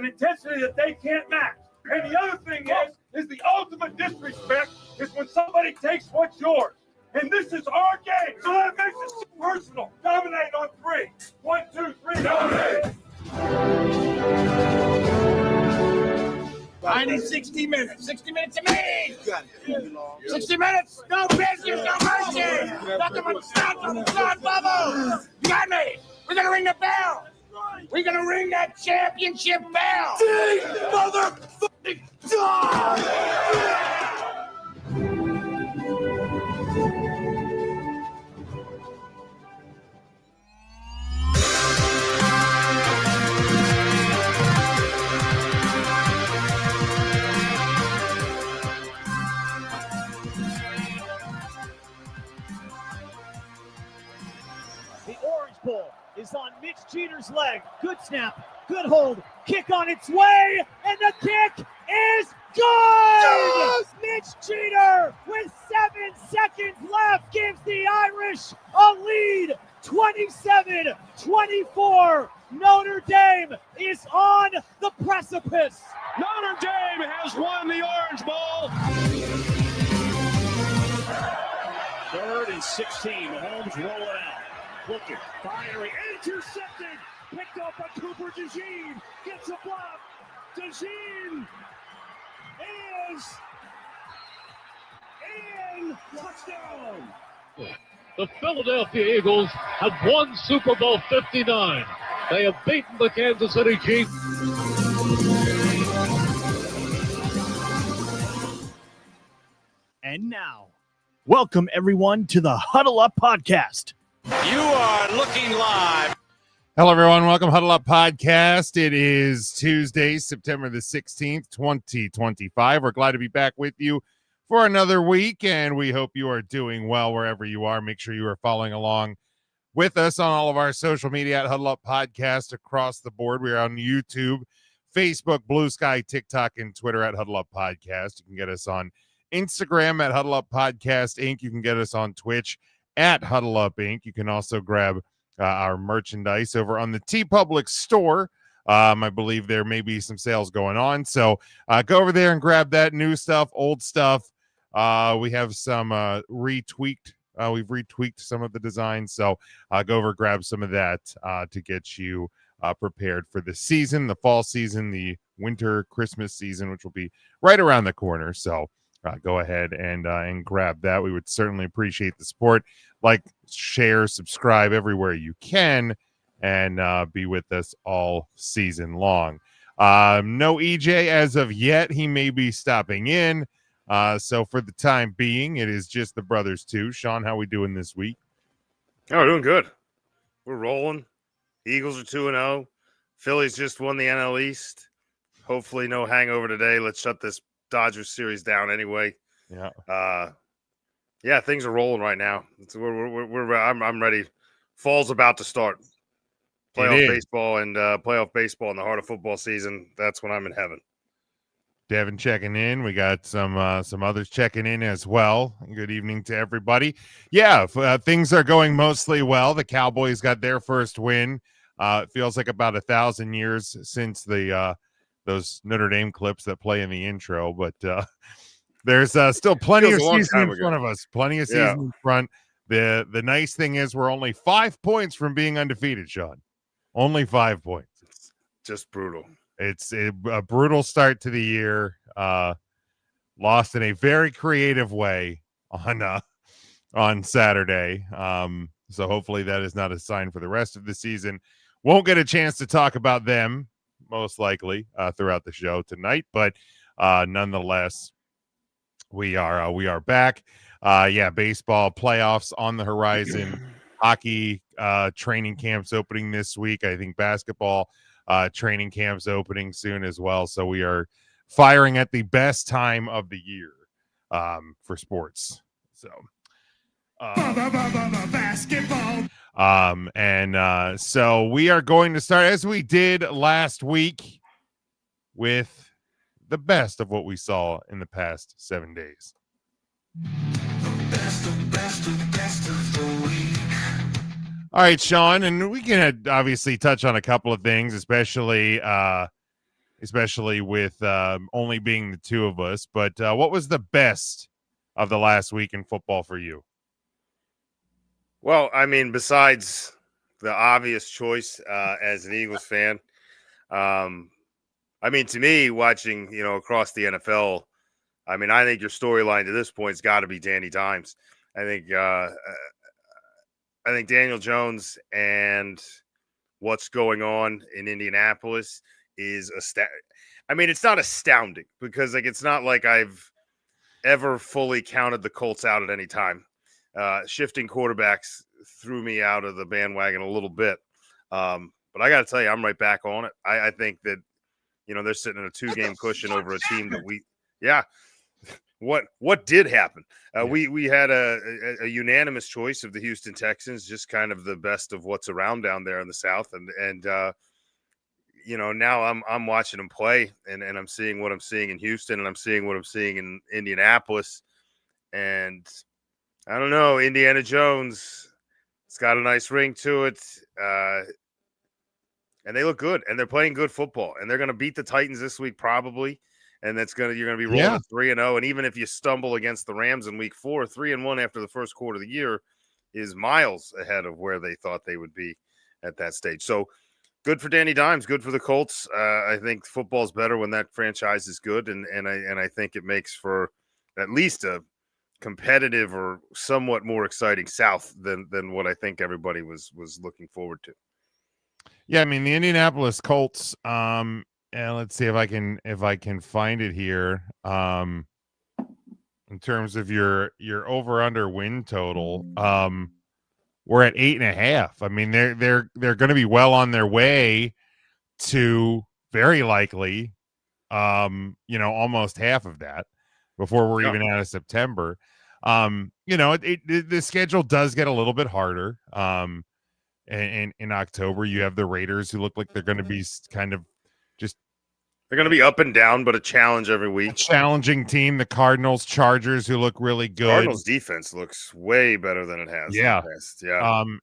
an intensity that they can't match. And the other thing is the ultimate disrespect is when somebody takes what's yours. And this is our game, so that makes it so personal. Dominate on 3. 1, 2, 3, dominate. I need 60 minutes. 60 minutes of me. 60 minutes. No business, no mercy. Nothing but blood bubbles. You got me. We're going to ring the bell. We're going to ring that championship bell. Ding, motherfucking dog. The Orange Bowl is on Mitch Jeter's leg. Good snap, good hold, kick on its way, and the kick is good! Yes! Mitch Jeter, with 7 seconds left, gives the Irish a lead, 27-24. Notre Dame is on the precipice. Notre Dame has won the Orange Bowl. 3rd and 16, Mahomes rolling out. Looking, firing, intercepted, picked up by Cooper DeJean, gets a block. DeJean is in, touchdown. The Philadelphia Eagles have won Super Bowl 59. They have beaten the Kansas City Chiefs. And now, welcome everyone to the Huddle Up Podcast. You are looking live. Hello, everyone. Welcome to Huddle Up Podcast. It is Tuesday, September the 16th, 2025. We're glad to be back with you for another week, and we hope you are doing well wherever you are. Make sure you are following along with us on all of our social media at Huddle Up Podcast across the board. We are on YouTube, Facebook, Blue Sky, TikTok, and Twitter at Huddle Up Podcast. You can get us on Instagram at Huddle Up Podcast Inc. You can get us on Twitch at Huddle Up Inc. You can also grab our merchandise over on the TeePublic store. I believe there may be some sales going on. So go over there and grab that new stuff, old stuff. We have some retweaked. We've retweaked some of the designs. So go over, grab some of that to get you prepared for the season, the fall season, the winter Christmas season, which will be right around the corner. So go ahead and grab that. We would certainly appreciate the support. Like, share, subscribe everywhere you can, and be with us all season long. No EJ as of yet. He may be stopping in. So for the time being, it is just the brothers too. Sean, how we doing this week? Oh, we're doing good. We're rolling. Eagles are 2-0. Phillies just won the NL East. Hopefully no hangover today. Let's shut this Dodgers series down anyway. Yeah, things are rolling right now. I'm ready. Fall's about to start. Playoff baseball and in the heart of football season. That's when I'm in heaven. Devin checking in. We got some others checking in as well. Good evening to everybody. Yeah, things are going mostly well. The Cowboys got their first win. It feels like about 1,000 years since the those Notre Dame clips that play in the intro, but there's still plenty of season in front of us. Plenty of season in front. The nice thing is we're only 5 points from being undefeated, Sean. Only 5 points. It's just brutal. It's a brutal start to the year. Lost in a very creative way on Saturday. So hopefully that is not a sign for the rest of the season. Won't get a chance to talk about them most likely throughout the show tonight, but nonetheless, we are back. Baseball playoffs on the horizon. Hockey training camps opening this week. I think basketball training camps opening soon as well. So we are firing at the best time of the year for sports. So Basketball. So we are going to start as we did last week with the best of what we saw in the past 7 days. Best of the week. All right, Sean, and we can obviously touch on a couple of things, especially especially with only being the two of us. But what was the best of the last week in football for you? Well, I mean, besides the obvious choice as an Eagles fan, I mean, to me, watching, across the NFL, I mean, I think your storyline to this point has got to be Danny Dimes. I think Daniel Jones and what's going on in Indianapolis is I mean, it's not astounding because it's not like I've ever fully counted the Colts out at any time. Shifting quarterbacks threw me out of the bandwagon a little bit. But I got to tell you, I'm right back on it. I think that, they're sitting in a 2-game cushion over a team that what did happen? We had a unanimous choice of the Houston Texans, just kind of the best of what's around down there in the South. And now I'm watching them play and I'm seeing what I'm seeing in Houston and I'm seeing what I'm seeing in Indianapolis. And I don't know, Indiana Jones, it's got a nice ring to it. And they look good and they're playing good football and they're going to beat the Titans this week probably. And you're going to be rolling at 3-0. And even if you stumble against the Rams in week 4, 3-1 after the first quarter of the year is miles ahead of where they thought they would be at that stage. So good for Danny Dimes, good for the Colts. I think football's better when that franchise is good. And I think it makes for at least a competitive or somewhat more exciting South than what I think everybody was looking forward to. Yeah, I mean the Indianapolis Colts. And let's see if I can find it here. In terms of your over under win total, we're at 8.5. I mean they're going to be well on their way to very likely, almost half of that before we're even out of September. The schedule does get a little bit harder. In October, you have the Raiders who look like they're going to be kind of just they're going to be up and down, but a challenge every week. A challenging team. The Cardinals, Chargers, who look really good. Cardinals defense looks way better than it has. Yeah. In the past.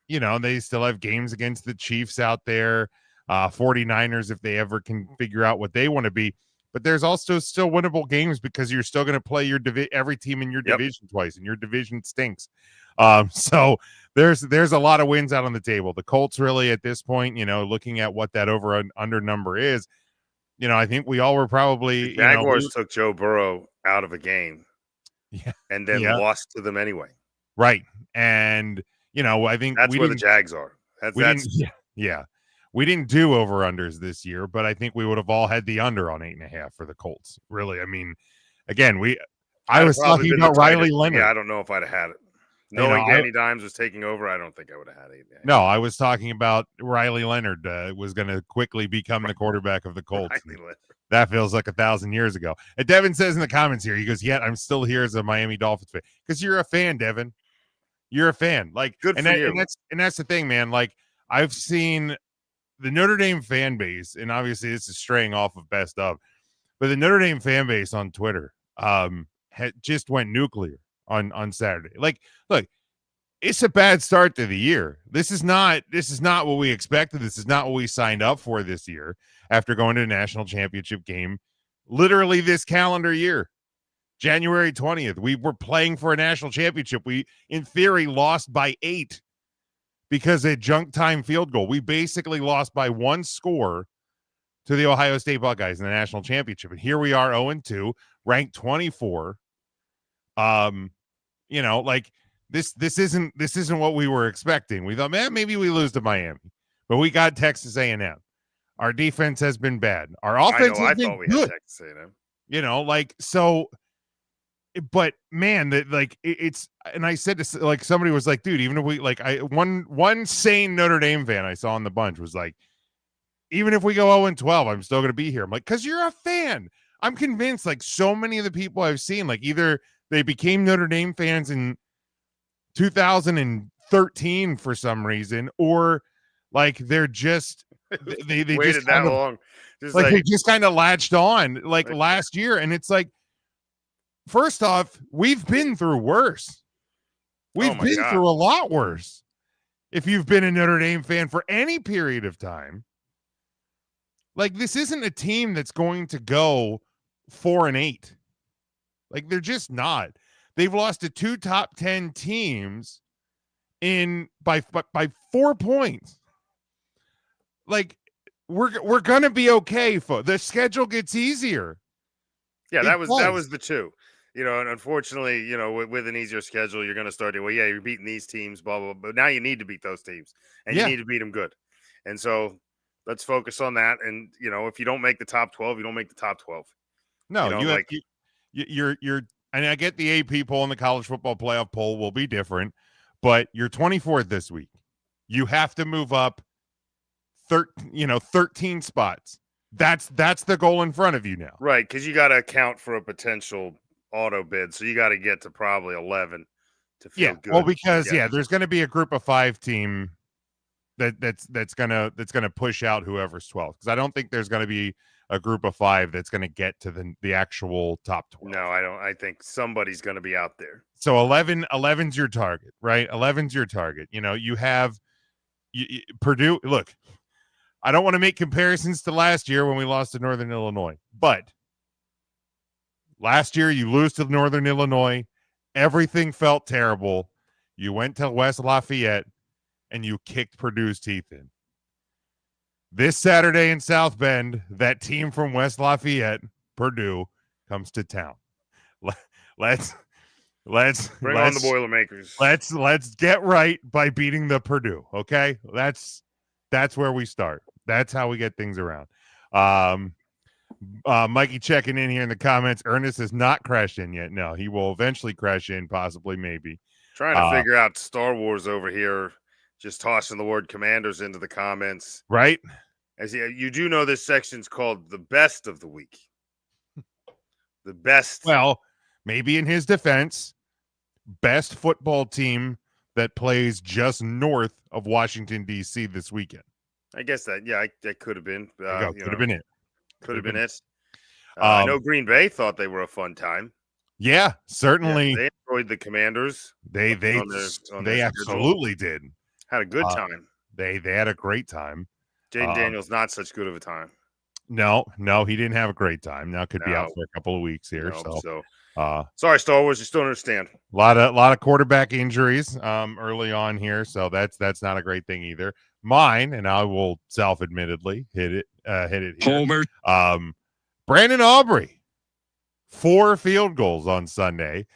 Yeah. They still have games against the Chiefs out there. 49ers, if they ever can figure out what they want to be. But there's also still winnable games because you're still going to play every team in your division twice, and your division stinks. So there's a lot of wins out on the table. The Colts really at this point, looking at what that over and under number is, I think we all were probably the Jaguars took Joe Burrow out of a game, and then lost to them anyway. Right, and I think that's where the Jags are. We didn't do over unders this year, but I think we would have all had the under on 8.5 for the Colts. Really, I mean, again, I was talking about Riley Leonard. Yeah, I don't know if I'd have had it. Knowing Danny Dimes was taking over, I don't think I would have had it. No, I was talking about Riley Leonard was going to quickly become the quarterback of the Colts. That feels like 1,000 years ago. And Devin says in the comments here, he goes, "Yet I'm still here as a Miami Dolphins fan," because you're a fan, Devin. You're a fan. Good for you. And that's the thing, man. Like I've seen the Notre Dame fan base, and obviously this is straying off of best of, but the Notre Dame fan base on Twitter just went nuclear on Saturday. Like, look, it's a bad start to the year. This is not what we expected. This is not what we signed up for this year after going to a national championship game literally this calendar year. January 20th, we were playing for a national championship. We, in theory, lost by 8 because of a junk time field goal. We basically lost by 1 score to the Ohio State Buckeyes in the national championship. And here we are 0-2, ranked 24. This isn't what we were expecting. We thought, man, maybe we lose to Miami, but we got Texas A&M. Our defense has been bad. Our offense has been good. Had Texas A&M. But man, it's, and I said to, like, somebody was like, dude, even if we one sane Notre Dame fan I saw in the bunch was like, even if we go 0-12, I'm still going to be here. I'm like, because you're a fan. I'm convinced, like, so many of the people I've seen, like, either they became Notre Dame fans in 2013 for some reason, or like they're just they waited just that long. Just they just kind of latched on like last year. And it's like, first off, we've been through worse. We've been through a lot worse. If you've been a Notre Dame fan for any period of time, Like, this isn't a team that's going to go 4-8. Like, they're just not. They've lost to 2 top 10 teams by 4 points. Like, we're gonna be okay. The schedule gets easier. Yeah, that was the 2. And unfortunately, with an easier schedule, you're going to start. Well, yeah, you're beating these teams, blah blah. But now you need to beat those teams, and you need to beat them good. And so let's focus on that. And if you don't make the top 12, you don't make the top 12. No, you're. And I get the AP poll and the college football playoff poll will be different, but you're 24th this week. You have to move up 13 spots. That's the goal in front of you now. Right, because you got to account for a potential auto bid, so you got to get to probably 11 to feel good. Well, because there's going to be a group of 5 team that's gonna push out whoever's 12th. Because I don't think there's going to be a group of 5 that's going to get to the actual top 12. No, I don't. I think somebody's going to be out there. So 11's your target, right? 11's your target. You have Purdue. Look, I don't want to make comparisons to last year when we lost to Northern Illinois, but last year you lose to Northern Illinois. Everything felt terrible. You went to West Lafayette and you kicked Purdue's teeth in. This Saturday in South Bend, that team from West Lafayette, Purdue, comes to town. Let's bring on the Boilermakers. Let's get right by beating the Purdue. Okay, that's where we start. That's how we get things around. Mikey checking in here in the comments. Ernest has not crashed in yet. No, he will eventually crash in, possibly, maybe. Trying to figure out Star Wars over here. Just tossing the word Commanders into the comments. Right. As you do know, this section's called the best of the week. The best. Well, maybe in his defense, best football team that plays just north of Washington, D.C. this weekend. I guess that could have been. Could have been it. Could have been it. I know Green Bay thought they were a fun time. Yeah, certainly. Yeah, they enjoyed the Commanders. They absolutely did. Had a good time. They had a great time. Jaden Daniels not such good of a time. No, he didn't have a great time. Now could be out for a couple of weeks here. Sorry, Star Wars, you still don't understand. A lot of quarterback injuries early on here, so that's not a great thing either. Mine, and I will self-admittedly hit it here. Homer. Brandon Aubrey, 4 field goals on Sunday.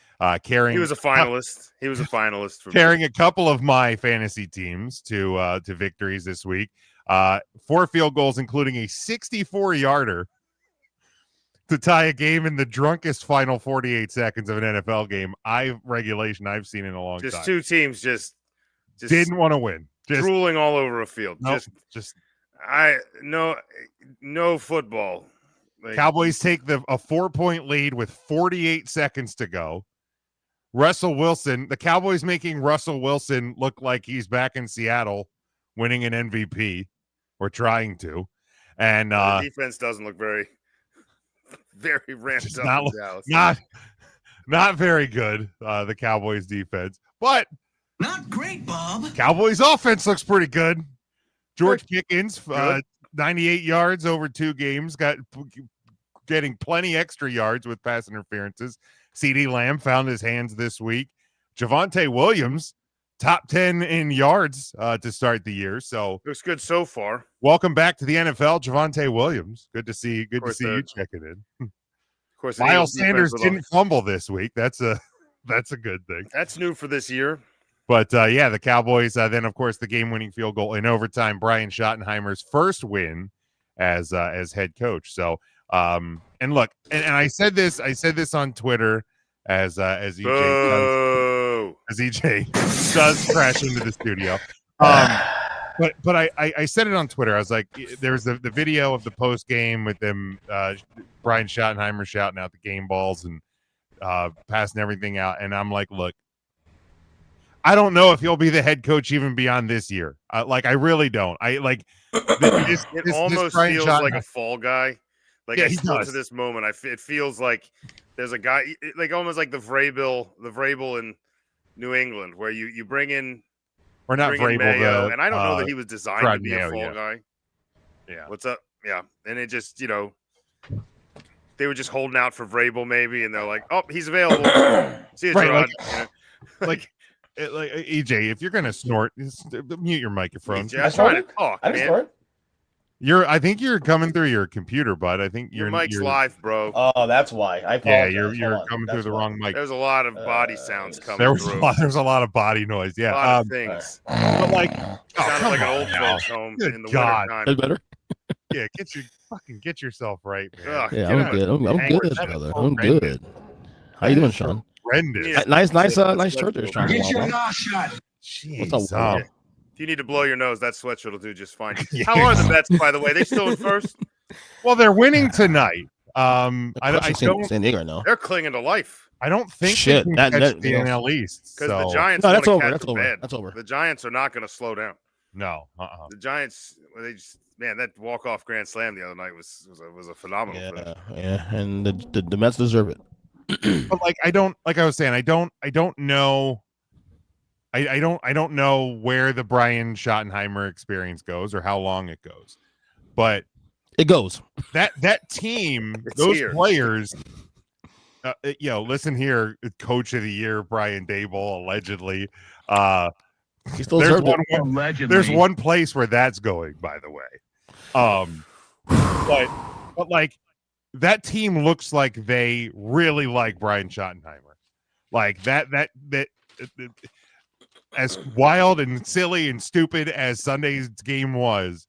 Carrying he was a finalist. He was a finalist for carrying a couple of my fantasy teams to victories this week. 4 field goals, including a 64-yarder to tie a game in the drunkest final 48 seconds of an NFL game I've seen in a long time. Just 2 teams just didn't want to win. Just drooling all over a field. Nope, no football. Cowboys take a 4-point lead with 48 seconds to go. Russell Wilson, the Cowboys making Russell Wilson look like he's back in Seattle winning an MVP, or trying to. And the defense doesn't look very ramped up in Dallas. Not very good, the Cowboys defense. But not great, Bob. Cowboys offense looks pretty good. George Pickens, 98 yards over 2 games, getting plenty extra yards with pass interferences. CeeDee Lamb found his hands this week. Javonte Williams, top 10 in yards to start the year. So looks good so far. Welcome back to the NFL, Javonte Williams. Good to see you checking in. Of course, Miles Sanders didn't fumble this week. That's a good thing. That's new for this year. But the Cowboys. Then of course the game-winning field goal in overtime. Brian Schottenheimer's first win as head coach. So and look, and I said this on Twitter as EJ does crash into the studio. But I said it on Twitter. I was like, there's the video of the post game with them, Brian Schottenheimer shouting out the game balls and passing everything out. And I'm like, look, I don't know if he'll be the head coach even beyond this year. I really don't. It almost feels like a fall guy. Like I still to this moment, it feels like there's a guy like almost like the Vrabel in New England, where you bring in or not Vrabel, and I don't know that he was designed to be a fall guy. Yeah, what's up? Yeah. And it just, they were just holding out for Vrabel maybe, and they're like, "Oh, he's available." See you, Right, Gerard. like EJ, if you're gonna snort, just mute your microphone. I'm trying to talk, I just man. snorted. I think you're coming through your computer, bud. I think Your mic's live, bro. Oh, that's why. I Yeah, apologize. you're Hold on. coming through That's the why. wrong mic. There's a lot of body sounds coming There's through. a lot of body noise. Yeah, A lot of things. but like, Sounded like an old folks home Good in the God. wintertime. That's better. yeah, get yourself right, man. Ugh, Yeah, get I'm out. good. I'm Hang good, with brother. that. I'm good. How you doing, Sean? Horrendous. Yeah. Nice Yeah, shirt there, Sean. Get your knob shut. Jeez, What's up, um, If you need to blow your nose, that sweatshirt will do just fine. Yeah. How are the Mets, by the way? They still in first? well, they're winning tonight. I don't. San Diego right now. They're clinging to life I don't think Shit, they can that- catch that- the you know, NL East. because So the Giants. No, that's wanna over. catch That's them over. bad. That's over. The Giants are not going to slow down. no. The Giants, they just that walk-off grand slam the other night was a phenomenal finish. Yeah, and the Mets deserve it. But like I was saying, I don't know. I don't know where the Brian Schottenheimer experience goes or how long it goes, but It goes. that team, It's those here. players, listen here, Coach of the Year Brian Dable allegedly. He still There's deserved it. Allegedly. There's one place where that's going, by the way. But like that team looks like they really like Brian Schottenheimer, like that as wild and silly and stupid as Sunday's game was,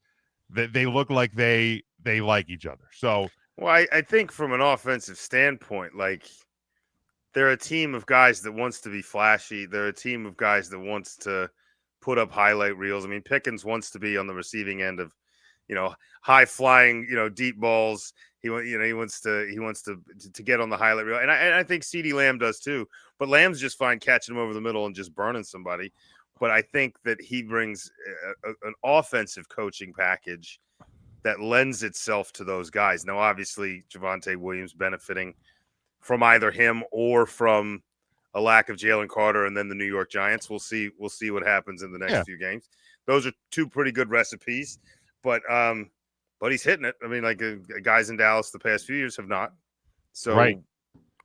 that they look like they like each other. So, Well, I think from an offensive standpoint, like they're a team of guys that wants to be flashy. They're a team of guys that wants to put up highlight reels. I mean, Pickens wants to be on the receiving end of, high flying, deep balls. He wants to get on the highlight reel, and I think CeeDee Lamb does too. But Lamb's just fine catching him over the middle and just burning somebody. But I think that he brings an offensive coaching package that lends itself to those guys. Now, obviously, Javonte Williams benefiting from either him or from a lack of Jalen Carter, and then the New York Giants. We'll see what happens in the next few games. Those are two pretty good recipes, but he's hitting it. I mean, like guys in Dallas the past few years have not. So, right.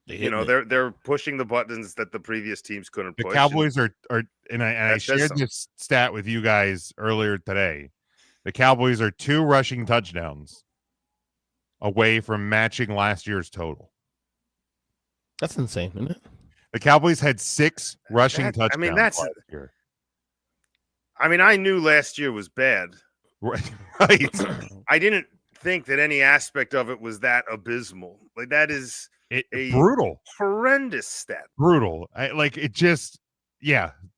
they're pushing the buttons that the previous teams couldn't The push. Cowboys are and I says shared something. this stat with you guys earlier today. The Cowboys are 2 rushing touchdowns away from matching last year's total. That's insane, isn't it? The Cowboys had 6 rushing touchdowns. I mean, that's. last year. I mean, I knew last year was bad. Right. I didn't think that any aspect of it was that abysmal. Like that is a brutal, horrendous stat. brutal.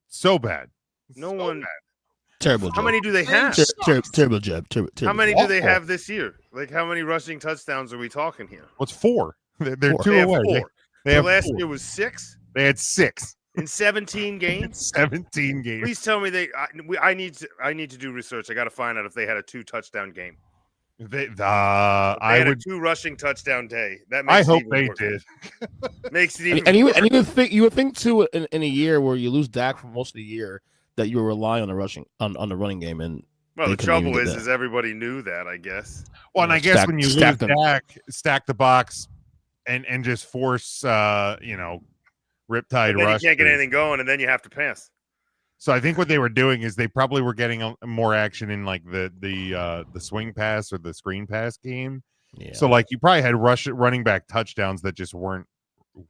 So bad. No one. Terrible job. How many do they have? Terrible job. How many do they have this year? Like, how many rushing touchdowns are we talking here? What's 4? They're 2 They have away. 4. They have last 4. year was 6 They had 6 in 17 games. 17 games. Please tell me I need to do research. I got to find out if they had a 2-touchdown game. They If they had a 2 rushing touchdown day. That makes I it hope even they worse. did. Makes it even. And you worse. would think too in a year where you lose Dak for most of the year that you rely on the rushing on the running game, and Well, they the couldn't even trouble get is that. everybody knew that. I guess. Well, and I guess when you lose stack them. Dak, stack the box and just force riptide And then rush. you can't get anything going, and then you have to pass. So I think what they were doing is they probably were getting more action in like the swing pass or the screen pass game. Yeah. So like you probably had running back touchdowns that just weren't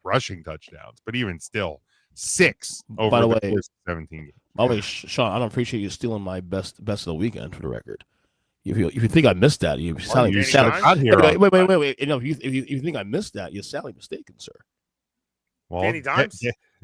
rushing touchdowns, but even still 6 over By the way, course of 17 games. By the way, Sean, I don't appreciate you stealing my best of the weekend for the record. If you think I missed that, you sound you sadly. got here Wait. If you think I missed that, you're sadly mistaken, sir. Well, Danny Dimes?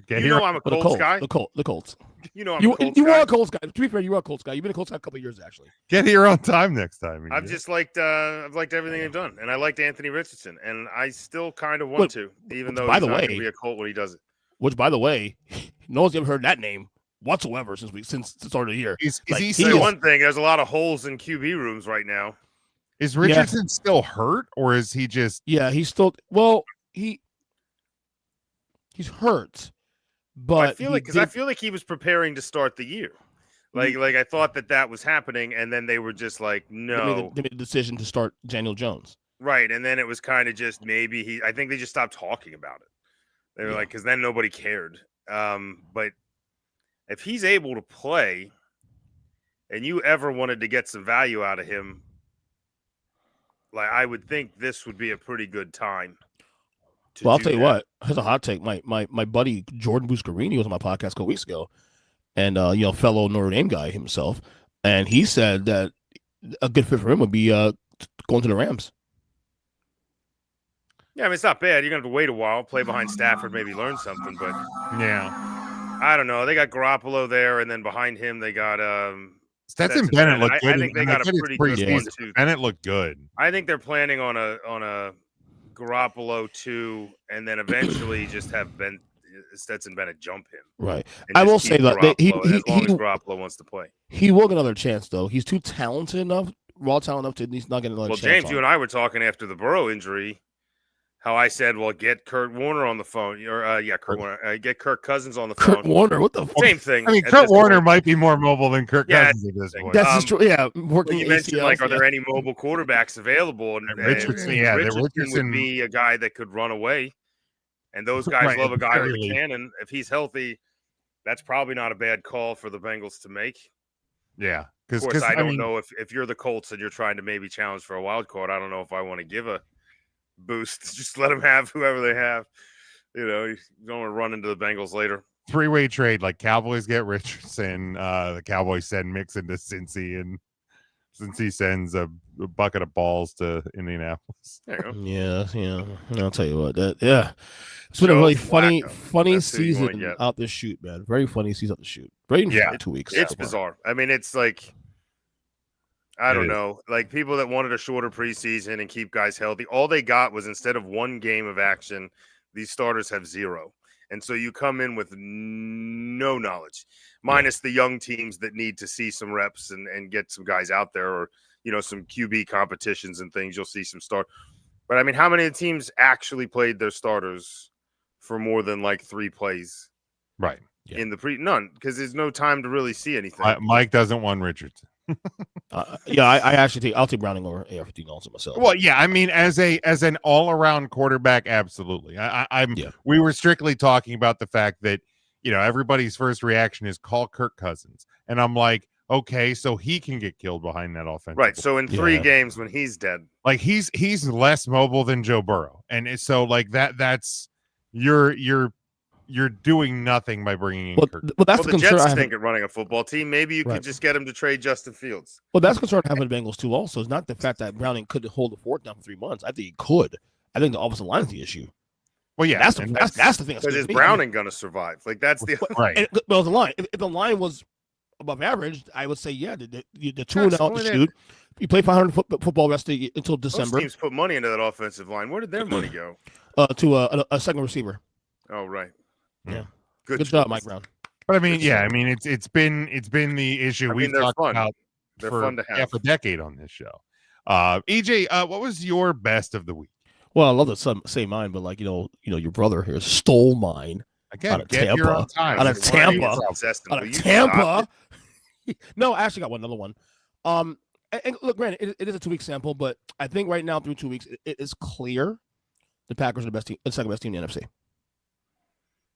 get You here. know I'm a But the Colts Colts, guy. the Colts. You know I'm You a Colts you guy. are a Colts guy. To be fair, you are a Colts guy. You've been a Colts guy a couple of years actually. Get here on time next time. I've just liked everything they've done, and I liked Anthony Richardson, and I still kind of want to, even though by he's the not way- going to be a Colt when he does it. Which, by the way, no one's ever heard that name whatsoever since the start of the year. Is Like, he he So still, is- one thing, there's a lot of holes in QB rooms right now. is Richardson still hurt, or is he just Yeah, he's still he's hurt, but I feel like he was preparing to start the year. Like I thought that was happening, and then they were just like, no. They made the decision to start Daniel Jones. Right, and then it was kind of just maybe I think they just stopped talking about it. They were like, because then nobody cared. But if he's able to play, and you ever wanted to get some value out of him, like I would think this would be a pretty good time. Well, I'll tell you what. Here's a hot take. My buddy Jordan Buscarini was on my podcast a couple weeks ago, and fellow Notre Dame guy himself, and he said that a good fit for him would be going to the Rams. Yeah, I mean, it's not bad. You're going to have to wait a while, play behind Stafford, maybe learn something. But, yeah, I don't know. They got Garoppolo there, and then behind him they got Stetson Bennett looked good. I think they got a pretty good one, too. Bennett looked good. I think they're planning on a Garoppolo 2, and then eventually just have Stetson Bennett jump him. Right. I will say that as long as Garoppolo wants to play. He will get another chance, though. He's too talented enough, raw talent enough to he's not getting another chance. Well, James, you and I were talking after the Burrow injury. How I said, well, get Kurt Warner on the phone, or Kurt Warner, get Kirk Cousins on the phone. Kurt Warner, what the fuck? Same thing. I mean, Kurt Warner might be more mobile than Kirk Cousins at this point. That's true. Yeah, working. You mentioned are there any mobile quarterbacks available? And Richardson, Richardson would be a guy that could run away, and those guys love a guy with a cannon. If he's healthy, that's probably not a bad call for the Bengals to make. Yeah, of course, I don't know if you're the Colts and you're trying to maybe challenge for a wild card. I don't know if I want to give a boost. Just let them have whoever they have. You don't want to run into the Bengals later. Three-way trade, like Cowboys get Richardson, the Cowboys send Mixon to Cincy, and Cincy sends a bucket of balls to Indianapolis. There you go. Yeah. I'll tell you what. It's been a really funny season out the shoot, man. Very funny season out the shoot. Right in 2 weeks. It's bizarre. I mean, it's like I don't know, like people that wanted a shorter preseason and keep guys healthy. All they got was instead of one game of action, these starters have 0. And so you come in with no knowledge, minus the young teams that need to see some reps and get some guys out there or, some QB competitions and things. You'll see some start. But I mean, how many teams actually played their starters for more than like 3 plays? Right. In the none, because there's no time to really see anything. Mike doesn't want Richardson. I'll take Browning over AR-15 also myself. Well, yeah, I mean, as an all-around quarterback, absolutely. We were strictly talking about the fact that everybody's first reaction is call Kirk Cousins, and I'm like, okay, so he can get killed behind that offense, right? So in 3 games when he's dead, like he's less mobile than Joe Burrow, and so like that's you're doing nothing by bringing in Kirk. Well, that's the Jets stink at running a football team. Maybe you could just get him to trade Justin Fields. Well, that's the concern I have with the Bengals too. Also, is not the fact that Browning couldn't hold the fort down for 3 months. I think he could. I think the offensive line is the issue. Well, yeah, that's the thing. Because is Browning going to survive? Like that's the right. Well, the line. If the line was above average, I would say the 2-0 out the shoot. You play 500 football rest until December. Most teams put money into that offensive line. Where did their money go? To a second receiver. Oh, right. Yeah. Good job, Mike Brown. But I mean, I mean, it's been the issue we've talked about for half a decade on this show. EJ, what was your best of the week? Well, I love to say mine, but like your brother here stole mine. Again, out of Tampa. Out of Tampa. No, I actually got another one. And look, granted, it is a 2-week sample, but I think right now through 2 weeks, it is clear the Packers are the second best team in the NFC.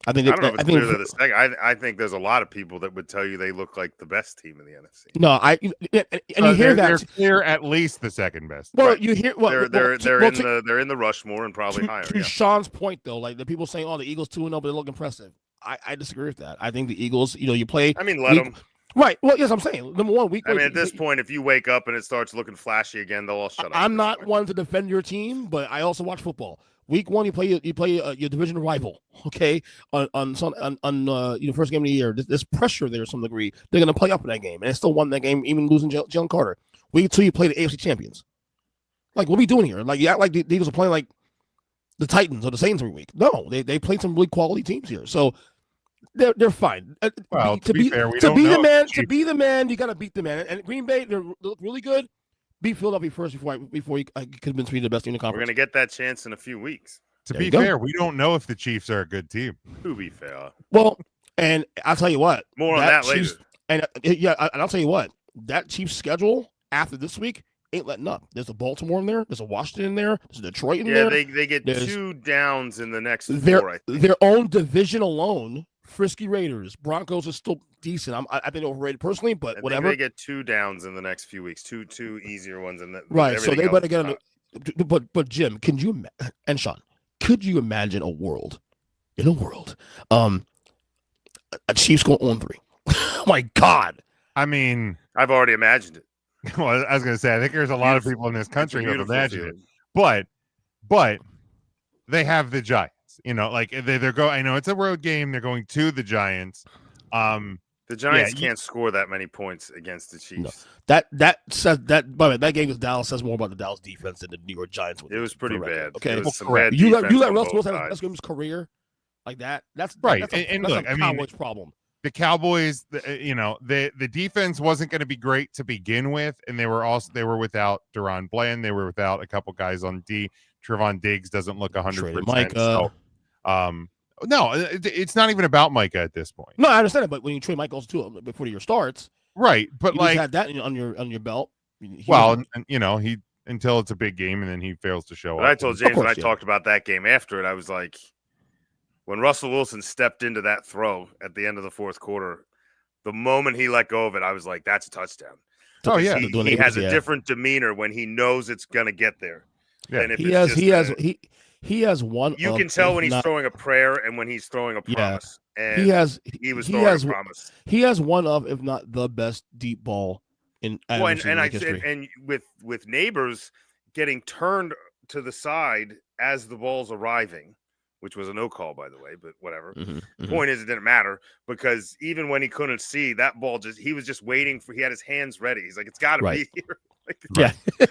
I think I think there's a lot of people that would tell you they look like the best team in the NFC. No, you hear that they're clear at least the second best. Well, you hear they're in the Rushmore and probably higher. To Sean's point though, like the people saying, "Oh, the Eagles 2-0, but they look impressive." I disagree with that. I think the Eagles, you play. I mean, let them. Right. Well, yes, I'm saying number 1 week. I mean, at this point, if you wake up and it starts looking flashy again, they'll all shut up. I'm not one to defend your team, but I also watch football. Week 1, you play your division rival. Okay, on first game of the year. There's pressure there to some degree. They're going to play up in that game, and they still won that game, even losing Jalen Carter. Week 2, you play the AFC champions. Like, what are we doing here? Like, you act like the Eagles are playing like the Titans or the Saints every week. No, they played some really quality teams here, so they're fine. Well, to be fair, to be the man, you got to beat the man. And Green Bay, they look really good. Beat Philadelphia first before you convince me the best team in the conference. We're going to get that chance in a few weeks. To be fair, we don't know if the Chiefs are a good team. To be fair. Well, and I'll tell you what. More on that later. And I'll tell you what, that Chiefs schedule after this week ain't letting up. There's a Baltimore in there. There's a Washington in there. There's a Detroit in there. Yeah, they get 2 downs in the next 4, I think. Their own division alone, Frisky Raiders. Broncos are still decent. I think overrated personally, but whatever. They get 2 downs in the next few weeks. Two easier ones. Right, so they better get But Jim, and Sean, could you imagine a world, a Chiefs go 0-3? Oh my God! I mean, I've already imagined it. Well, I was going to say, I think there's a lot of people in this country who have imagined it, but they have the Giants. Like they're going. I know it's a road game. They're going to the Giants. The Giants can't score that many points against the Chiefs. No. That says that. By the way, that game with Dallas says more about the Dallas defense than the New York Giants. It was pretty bad. Okay, bad you let Russell have his best career like that. That's right. That's look, a Cowboys problem. The Cowboys, the defense wasn't going to be great to begin with, and they were without Deron Bland. They were without a couple guys on D. Trevon Diggs doesn't look 100%. Micah. No, it's not even about Micah at this point. No, I understand it, but when you trade Michaels too before the year starts, right? But you had that on your belt. He until it's a big game, and then he fails to show up. I told James when I talked about that game after it, I was like, when Russell Wilson stepped into that throw at the end of the fourth quarter, the moment he let go of it, I was like, that's a touchdown. Oh yeah, he has a different demeanor when he knows it's gonna get there. Yeah, he has one. You can tell when he's throwing a prayer and when he's throwing a promise. Yeah. And he was throwing a promise. He has one of, if not the best, deep ball in history. And with Neighbors getting turned to the side as the ball's arriving, which was a no call, by the way, but whatever. Mm-hmm. Point is, it didn't matter because even when he couldn't see that ball, he was just waiting for. He had his hands ready. He's like, it's got to be here.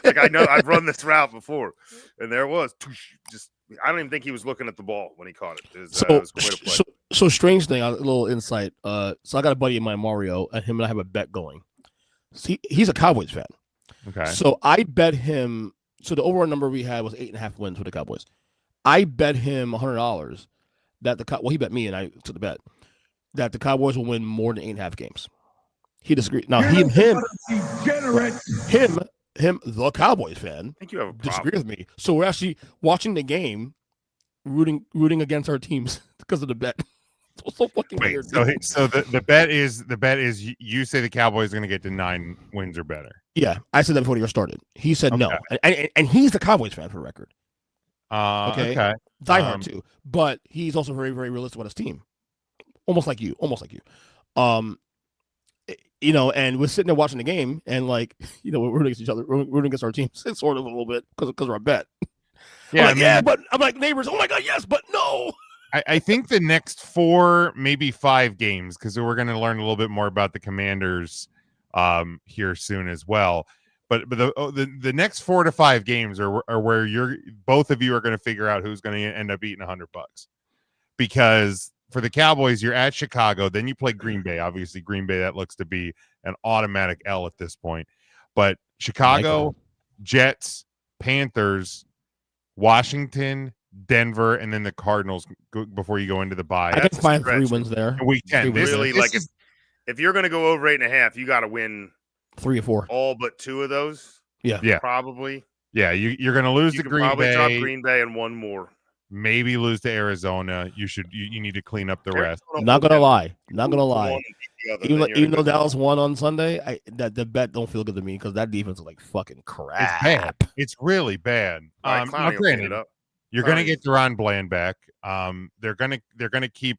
Like I know I've run this route before, and there it was. Just I don't even think he was looking at the ball when he caught it. It was quite a play. So strange thing, a little insight. So I got a buddy of mine, Mario, and him and I have a bet going. He's a Cowboys fan. Okay. So I bet him. So the overall number we had was 8.5 wins for the Cowboys. I bet him $100 that he bet me and I took the bet that the Cowboys will win more than 8.5 games. He disagreed. Now him, the Cowboys fan, I think you have a disagree with me. So we're actually watching the game, rooting against our teams because of the bet. It's so fucking weird. So the bet is you say the Cowboys are going to get to 9 wins or better. Yeah, I said that before the year started. He said no, and he's the Cowboys fan for the record. Okay. Diehard too, but he's also very, very realistic about his team. Almost like you. And we're sitting there watching the game, and we're rooting against each other, rooting against our teams, sort of a little bit because of our bet. Yeah, but I'm like Neighbors. Oh my God, yes, but no. I think the next 4, maybe 5 games, because we're going to learn a little bit more about the Commanders here soon as well. But the next 4 to 5 games are where both of you are going to figure out who's going to end up eating $100, because for the Cowboys you're at Chicago, then you play Green Bay. Obviously, Green Bay, that looks to be an automatic L at this point. But Chicago, Jets, Panthers, Washington, Denver, and then the Cardinals before you go into the bye. I can find 3 wins there. Week 10. If you're going to go over 8.5, you got to win 3 or 4. All but 2 of those. Yeah. Probably. Yeah, you're going to lose to Green Bay. Drop Green Bay and 1 more. Maybe lose to Arizona. You need to clean up the rest. Not gonna lie. Even though Dallas won on Sunday, the bet don't feel good to me because that defense is like fucking crap. It's bad. It's really bad. Granted, you're gonna get Deron Bland back. They're gonna keep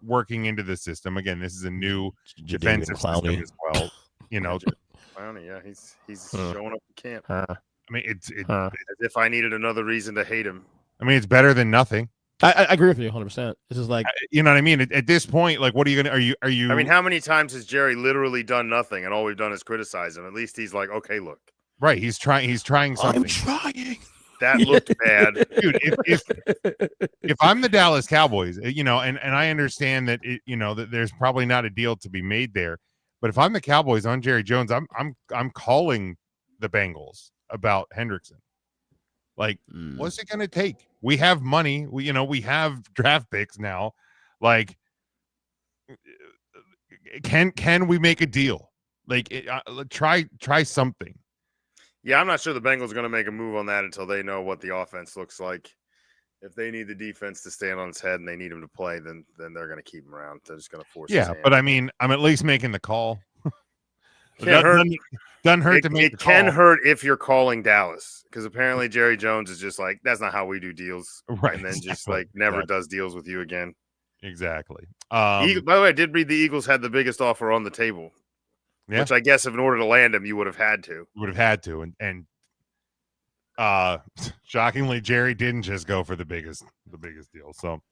working into the system. Again, this is a new defensive system as well. Clowney, yeah, he's showing up in camp. I mean, it's as if I needed another reason to hate him. I mean, it's better than nothing. I agree with you 100%. This is like, you know what I mean? At this point, like, what are you going to, are you, I mean, how many times has Jerry literally done nothing and all we've done is criticize him? At least he's like, okay, look. Right. He's trying something. I'm trying. That looked bad. Dude, if I'm the Dallas Cowboys, and I understand that, that there's probably not a deal to be made there. But if I'm the Cowboys on Jerry Jones, I'm calling the Bengals about Hendrickson. Like, what's it going to take? We have money. We have draft picks now. Like, can we make a deal? Like, try something. Yeah, I'm not sure the Bengals are going to make a move on that until they know what the offense looks like. If they need the defense to stand on its head and they need him to play, then they're going to keep him around. They're just going to force his hand. But I mean, I'm at least making the call. Can't hurt. Doesn't hurt to make it can hurt if you're calling Dallas, because apparently Jerry Jones is just like, that's not how we do deals. Right. And then just like never does deals with you again. Exactly. By the way, I did read the Eagles had the biggest offer on the table. Yeah. Which I guess if in order to land him, you would have had to. You would have had to. And shockingly, Jerry didn't just go for the biggest deal. So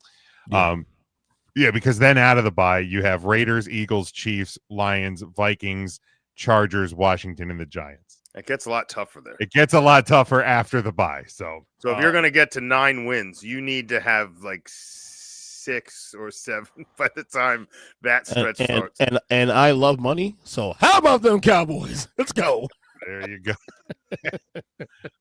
because then out of the bye, you have Raiders, Eagles, Chiefs, Lions, Vikings, Chargers, Washington, and the Giants. It gets a lot tougher there. It gets a lot tougher after the bye. So if you're going to get to 9 wins, you need to have like 6 or 7 by the time that stretch starts. And I love money. So how about them Cowboys? Let's go. There you go.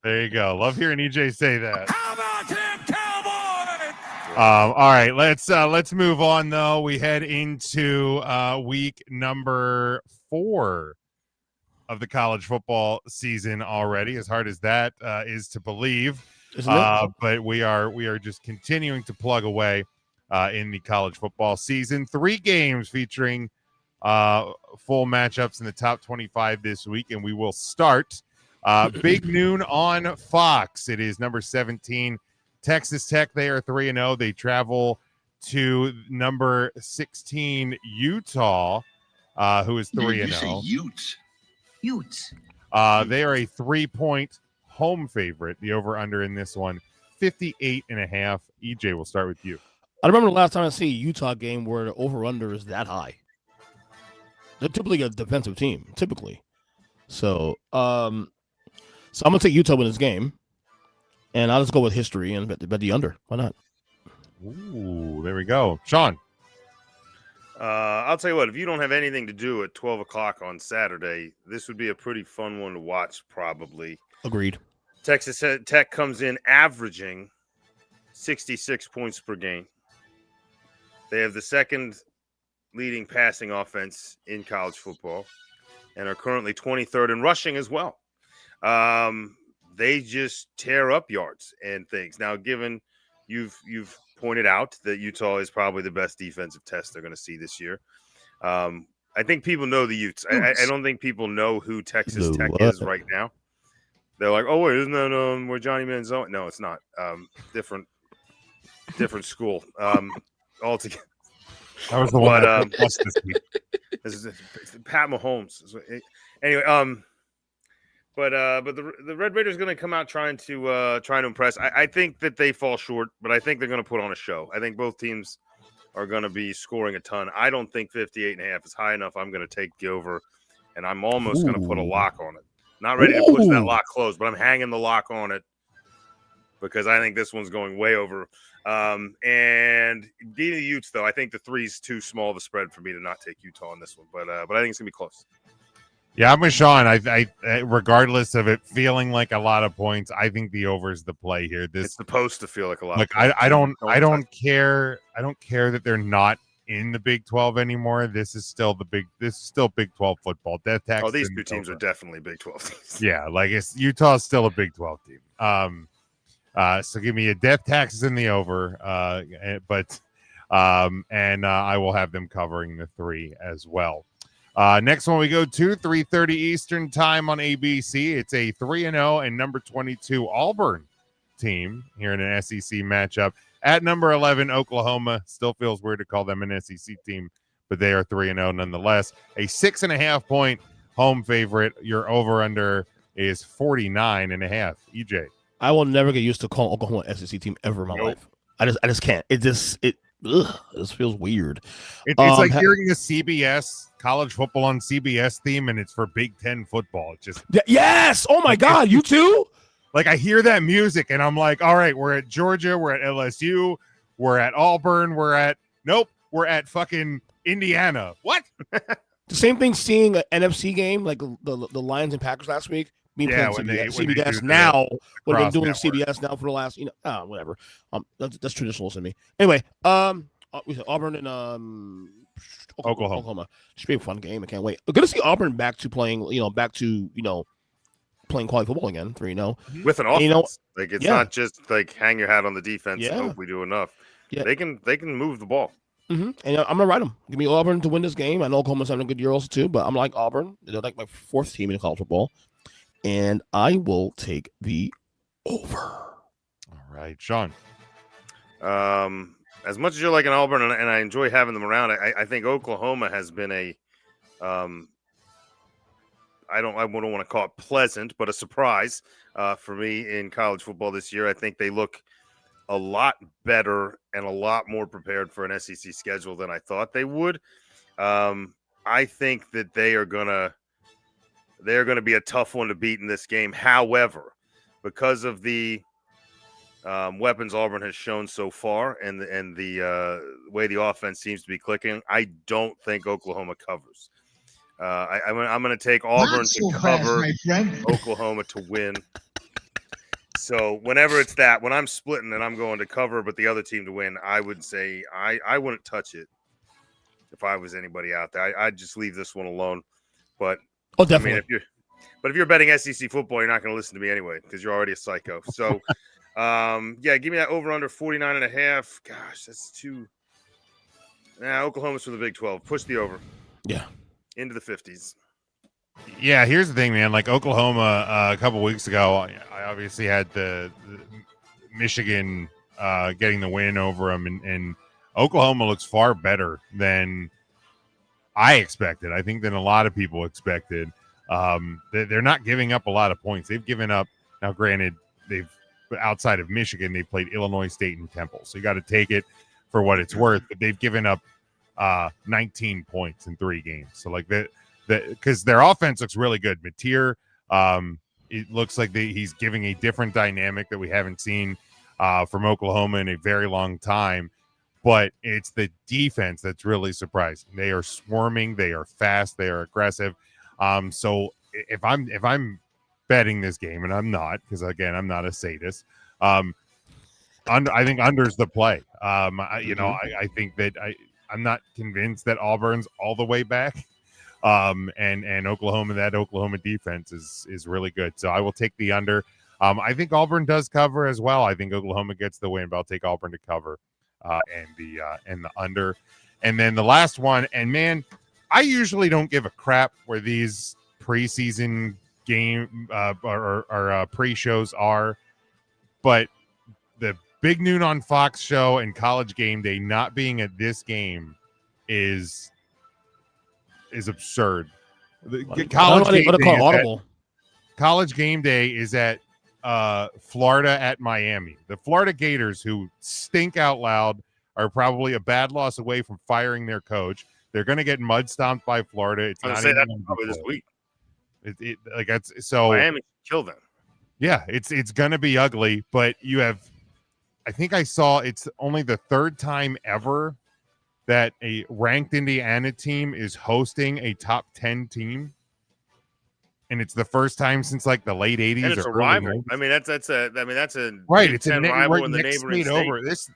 There you go. Love hearing EJ say that. How about them Cowboys? All right, let's move on though. We head into week number 4 of the college football season already. As hard as that is to believe, but we are just continuing to plug away in the college football season. 3 games featuring full matchups in the top 25 this week, and we will start big noon on Fox. It is number 17 Texas Tech. They are 3-0. They travel to number 16 Utah, who is 3-0. Utes. They are a 3-point home favorite. The over-under in this one, 58.5. EJ, we'll start with you. I remember the last time I see a Utah game where the over-under is that high. They're typically a defensive team, So I'm going to take Utah in this game, and I'll just go with history and bet the under. Why not? Ooh, there we go. Sean. I'll tell you what, if you don't have anything to do at 12 o'clock on Saturday, this would be a pretty fun one to watch, probably. Agreed. Texas Tech comes in averaging 66 points per game. They have the second leading passing offense in college football and are currently 23rd in rushing as well. They just tear up yards and things. Now, given you've pointed out that Utah is probably the best defensive test they're going to see this year. I think people know the Utes. I don't think people know who Texas Tech is right now. They're like, oh, wait, isn't that where Johnny Manziel? No, it's not. Different school altogether. That was the one. This week. This is Pat Mahomes. Anyway, but the Red Raiders are going to come out trying to impress. I think that they fall short, but I think they're going to put on a show. I think both teams are going to be scoring a ton. I don't think 58.5 is high enough. I'm going to take the over, and I'm almost going to put a lock on it. Not ready to push that lock close, but I'm hanging the lock on it because I think this one's going way over. And beating the Utes, though, I think the 3 is too small of a spread for me to not take Utah on this one. But I think it's going to be close. Yeah, I'm with Sean. I regardless of it feeling like a lot of points, I think the over is the play here. It's supposed to feel like a lot. Look, I don't care. I don't care that they're not in the Big 12 anymore. This is still Big 12 football. Death tax. Oh, these 2 teams are definitely Big 12 teams. Yeah, like Utah's still a Big 12 team. So give me a death taxes in the over. But I will have them covering the 3 as well. Next one we go to 3:30 Eastern time on ABC. It's a 3-0 and number 22 Auburn team here in an SEC matchup at number 11 Oklahoma. Still feels weird to call them an SEC team, but they are 3-0 nonetheless. A 6.5 point home favorite. Your over under is 49.5. EJ. I will never get used to calling Oklahoma an SEC team ever in my life. I just can't. It just feels weird. It's like hearing the CBS college football on CBS theme, and it's for Big Ten football. It's just yes. Oh my God, you too. Like I hear that music, and I'm like, all right, we're at Georgia, we're at LSU, we're at Auburn, we're at fucking Indiana. What? The same thing. Seeing an NFC game like the Lions and Packers last week. CBS now. We've been doing CBS now for the last, whatever. That's traditional to me. Anyway, we said Auburn and Oklahoma. Should be a fun game. I can't wait. Good to see Auburn back to playing. Playing quality football again. 3-0 with an offense. It's yeah. not just like hang your hat on the defense and Yeah. hope we do enough. Yeah. They can move the ball. And I'm gonna ride them. Give me Auburn to win this game. I know Oklahoma's having a good year also too, but I'm like Auburn. They're like my fourth team in college football, and I will take the over. All right, Sean. As much as you're like an Auburn, and I enjoy having them around, I think Oklahoma has been a, I don't want to call it pleasant, but a surprise for me in college football this year. I think they look a lot better and a lot more prepared for an SEC schedule than I thought they would. I think that they're gonna be a tough one to beat in this game. However, because of the weapons Auburn has shown so far and the way the offense seems to be clicking, I don't think Oklahoma covers. I'm going to take Auburn to cover, Oklahoma to win. So whenever it's that, when I'm splitting and I'm going to cover but the other team to win, I would say I wouldn't touch it if I was anybody out there. I'd just leave this one alone. But definitely. I mean, if you're betting SEC football, you're not going to listen to me anyway because you're already a psycho. So give me that over under 49.5. Gosh, that's too. Oklahoma's for the Big 12. Push the over. Yeah. Into the 50s. Yeah, here's the thing, man. Like Oklahoma a couple weeks ago, I obviously had the Michigan getting the win over them, and Oklahoma looks far better than I expected. I think than a lot of people expected. They're not giving up a lot of points. They've given up. Now, granted, outside of Michigan, they played Illinois State and Temple, so you got to take it for what it's worth. But they've given up 19 points in 3 games. So like because their offense looks really good. Mateer, it looks like he's giving a different dynamic that we haven't seen from Oklahoma in a very long time. But it's the defense that's really surprising. They are swarming. They are fast. They are aggressive. So if I'm betting this game, and I'm not, because again I'm not a sadist. I think under's the play. I think that I'm not convinced that Auburn's all the way back. And Oklahoma, that Oklahoma defense is really good. So I will take the under. I think Auburn does cover as well. I think Oklahoma gets the win, but I'll take Auburn to cover and the under. And then the last one, and man, I usually don't give a crap where these preseason game or pre-shows are, but the Big Noon on Fox show and College Game Day not being at this game is absurd. College Game Day is at Florida at Miami. The Florida Gators, who stink out loud, are probably a bad loss away from firing their coach. They're going to get mud stomped by Florida. It's I'm not say even that probably this week. Miami kill them. Yeah, it's going to be ugly, but you have. I think I saw it's only the 3rd time ever that a ranked Indiana team is hosting a top 10 team. And it's the first time since like the late 80s. And it's or a rival. 90s. I mean, that's a right. Big It's Ten a rival right in the next neighboring state state. over. This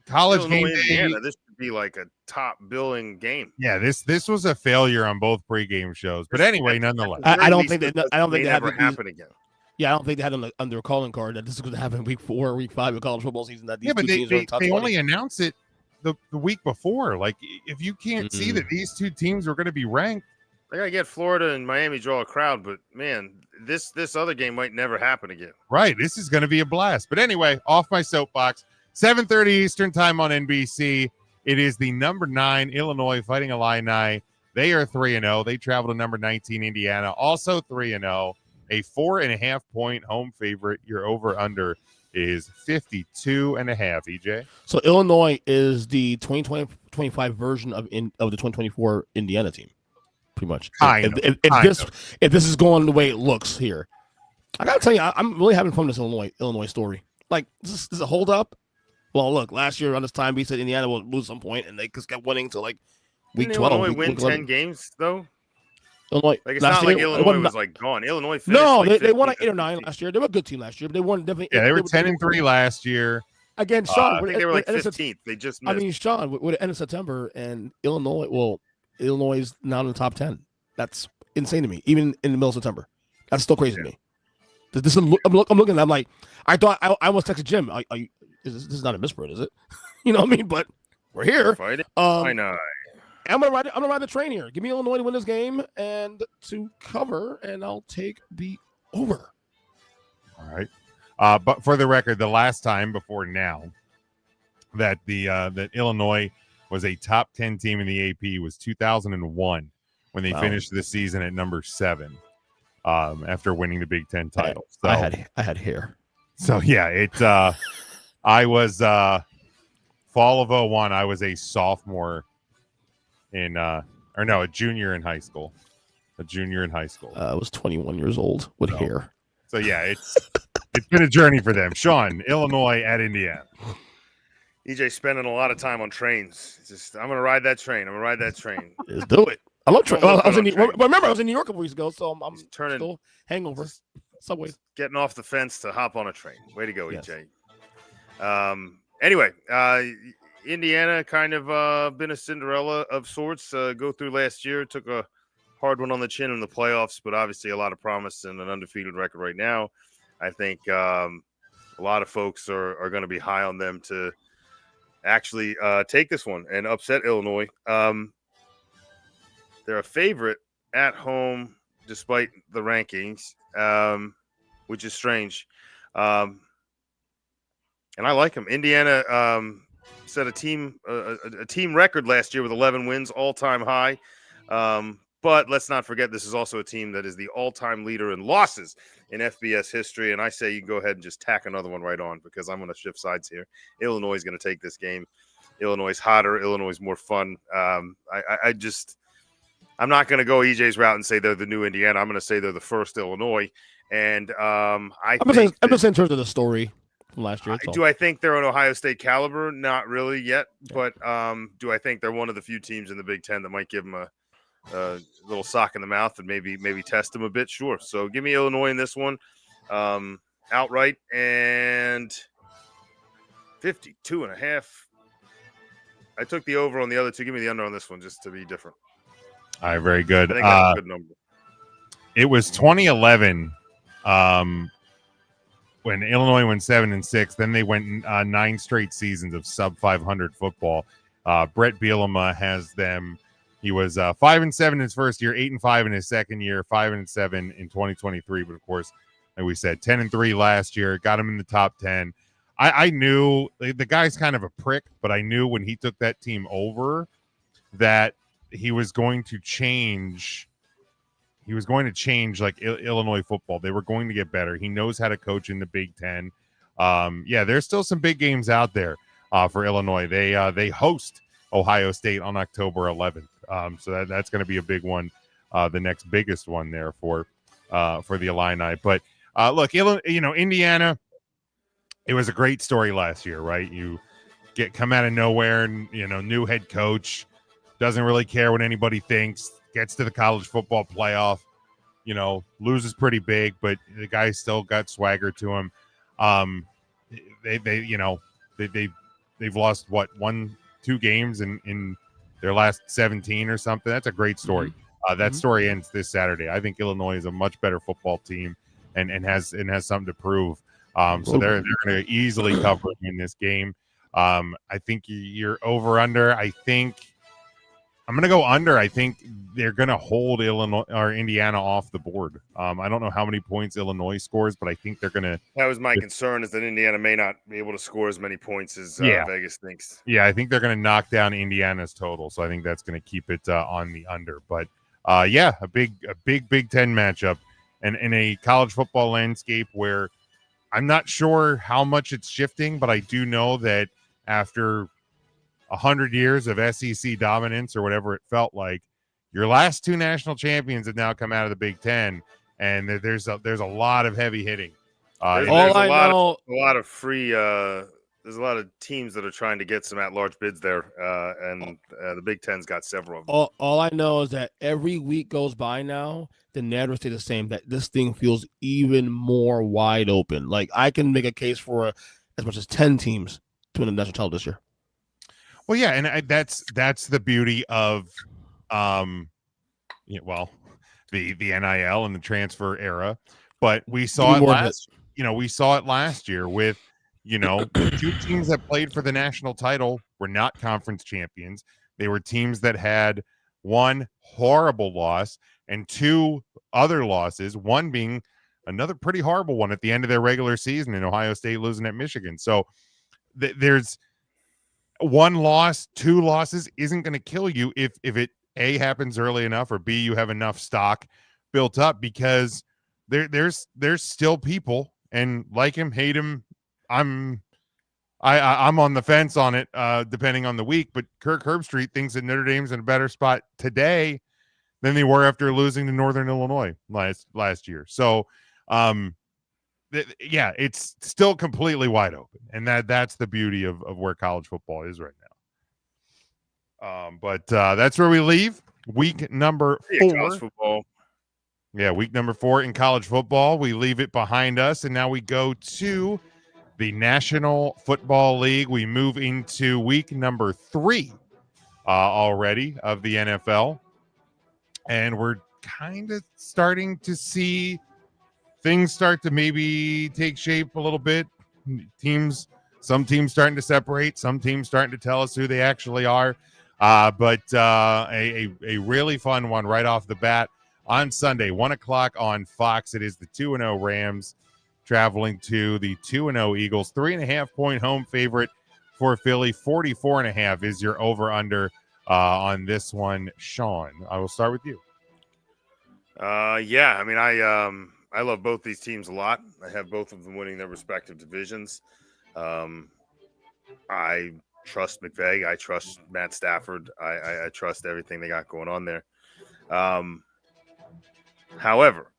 College Game Day. Indiana, this should be like a top billing game. Yeah, this was a failure on both pregame shows. But anyway, nonetheless, I don't think that they never happen again. Yeah, I don't think they had on their calling card that this is going to happen in week 4 or week 5 of college football season. That these but two teams are in top 20. only announced it the week before. Like, if you can't see that these two teams are going to be ranked, they got to get Florida and Miami draw a crowd. But man, this other game might never happen again. Right, this is going to be a blast. But anyway, off my soapbox. 7:30 Eastern time on NBC. It is the number 9 Illinois Fighting Illini. They are 3-0. They travel to number 19 Indiana, also 3-0. A 4.5 point home favorite. Your over under is 52.5. EJ. So Illinois is the 2025 version of the 2024 Indiana team, pretty much. If this is going the way it looks here, I gotta tell you, I'm really having fun with this Illinois story. Like, is this a hold up? Well, look, last year on this time we said Indiana will lose some point, and they just kept winning to like week 12. Illinois win 10 games though. Illinois, like it's not like Illinois was like gone. Illinois finished. No, they won like 8 or 9 last year. They were a good team last year, but they won definitely. Yeah, they were 10-3 last year. Again, Sean, I think they were like 15th. They just missed. I mean, Sean, would it end in September and Illinois is now in the top 10. That's insane to me, even in the middle of September. That's still crazy to me. I'm looking and I'm like, I thought I almost texted Jim. This is not a misprint, is it? You know what I mean? But we're here. I know. I'm gonna ride the train here. Give me Illinois to win this game and to cover, and I'll take the over. All right. But for the record, the last time before now that that Illinois was a top 10 team in the AP was 2001 when they finished the season at number 7 after winning the Big Ten title. So, I had hair. So yeah, I was fall of 01. I was a sophomore a junior in high school. I was 21 years old with hair. So yeah, it's been a journey for them. Sean, Illinois at Indiana. EJ spending a lot of time on trains. I'm gonna ride that train. Let's do it. I love trains. Remember, I was in New York a couple weeks ago, so I'm still hangover. Subway. Getting off the fence to hop on a train. Way to go, yes. EJ. Anyway, Indiana kind of been a Cinderella of sorts. Go through last year, took a hard one on the chin in the playoffs, but obviously a lot of promise and an undefeated record right now. I think a lot of folks are going to be high on them to actually take this one and upset Illinois. They're a favorite at home despite the rankings, which is strange. And I like them. Indiana set a team record last year with 11 wins, all-time high. But let's not forget, this is also a team that is the all-time leader in losses in FBS history. And I say you can go ahead and just tack another one right on because I'm going to shift sides here. Illinois is going to take this game. Illinois is hotter. Illinois is more fun. I'm not going to go EJ's route and say they're the new Indiana. I'm going to say they're the first Illinois. And I'm just saying in terms of the story from last year. Do I think they're an Ohio State caliber? Not really yet. Yeah. But do I think they're one of the few teams in the Big Ten that might give them a little sock in the mouth and maybe test them a bit? Sure. So give me Illinois in this one outright, and 52.5. I took the over on the other two. Give me the under on this one just to be different. All right, very good. I think that's a good number. It was 2011 when Illinois went 7-6. Then they went 9 straight seasons of sub 500 football. Brett Bielema has them. He was 5-7 in his first year, 8-5 in his second year, 5-7 in 2023. But of course, like we said, 10-3 last year, got him in the top 10. I knew the guy's kind of a prick, but I knew when he took that team over that he was going to change. He was going to change like Illinois football. They were going to get better. He knows how to coach in the Big Ten. There's still some big games out there for Illinois. They host Ohio State on October 11th. So that's going to be a big one, the next biggest one there for the Illini. But look, Indiana, it was a great story last year, right? You come out of nowhere and, new head coach, doesn't really care what anybody thinks, gets to the college football playoff, loses pretty big, but the guy still got swagger to him. They've lost 1-2 games in their last 17 or something. That's a great story. That story ends this Saturday. I think Illinois is a much better football team and has something to prove. So they're going to easily cover in this game. I think you're over under. I think I'm going to go under. I think they're going to hold Illinois or Indiana off the board. I don't know how many points Illinois scores, but I think they're going to. That was my concern, is that Indiana may not be able to score as many points as Vegas thinks. Yeah, I think they're going to knock down Indiana's total, so I think that's going to keep it on the under. But a big Big Ten matchup, and in a college football landscape where I'm not sure how much it's shifting, but I do know that after 100 years of SEC dominance or whatever it felt like, your last 2 national champions have now come out of the Big Ten, and there's a lot of heavy hitting. There's a lot of free. There's a lot of teams that are trying to get some at-large bids there, and the Big Ten's got several of them. All I know is that every week goes by now, the narrative stays the same, that this thing feels even more wide open. Like, I can make a case for as much as 10 teams to win the national title this year. Well, yeah, and that's the beauty of, the NIL and the transfer era. But we saw we saw it last year with, the two teams that played for the national title were not conference champions. They were teams that had one horrible loss and two other losses, one being another pretty horrible one at the end of their regular season in Ohio State losing at Michigan. So there's one loss, two losses isn't going to kill you if it A, happens early enough, or B, you have enough stock built up, because there's still people, and like him, hate him. I'm on the fence on it, depending on the week, but Kirk Herbstreit thinks that Notre Dame's in a better spot today than they were after losing to Northern Illinois last year. So, it's still completely wide open, and that's the beauty of where college football is right now. But that's where we leave week number 4. College football. Yeah, week number 4 in college football. We leave it behind us, and now we go to the National Football League. We move into week number 3 already of the NFL, and we're kind of starting to see things start to maybe take shape a little bit. Some teams starting to separate, some teams starting to tell us who they actually are. But a really fun one right off the bat on Sunday, 1:00 on Fox. It is the 2-0 Rams traveling to the 2-0 Eagles. 3.5-point home favorite for Philly. 44.5 is your over-under on this one. Sean, I will start with you. I love both these teams a lot. I have both of them winning their respective divisions. I trust McVay. I trust Matt Stafford. I trust everything they got going on there. However,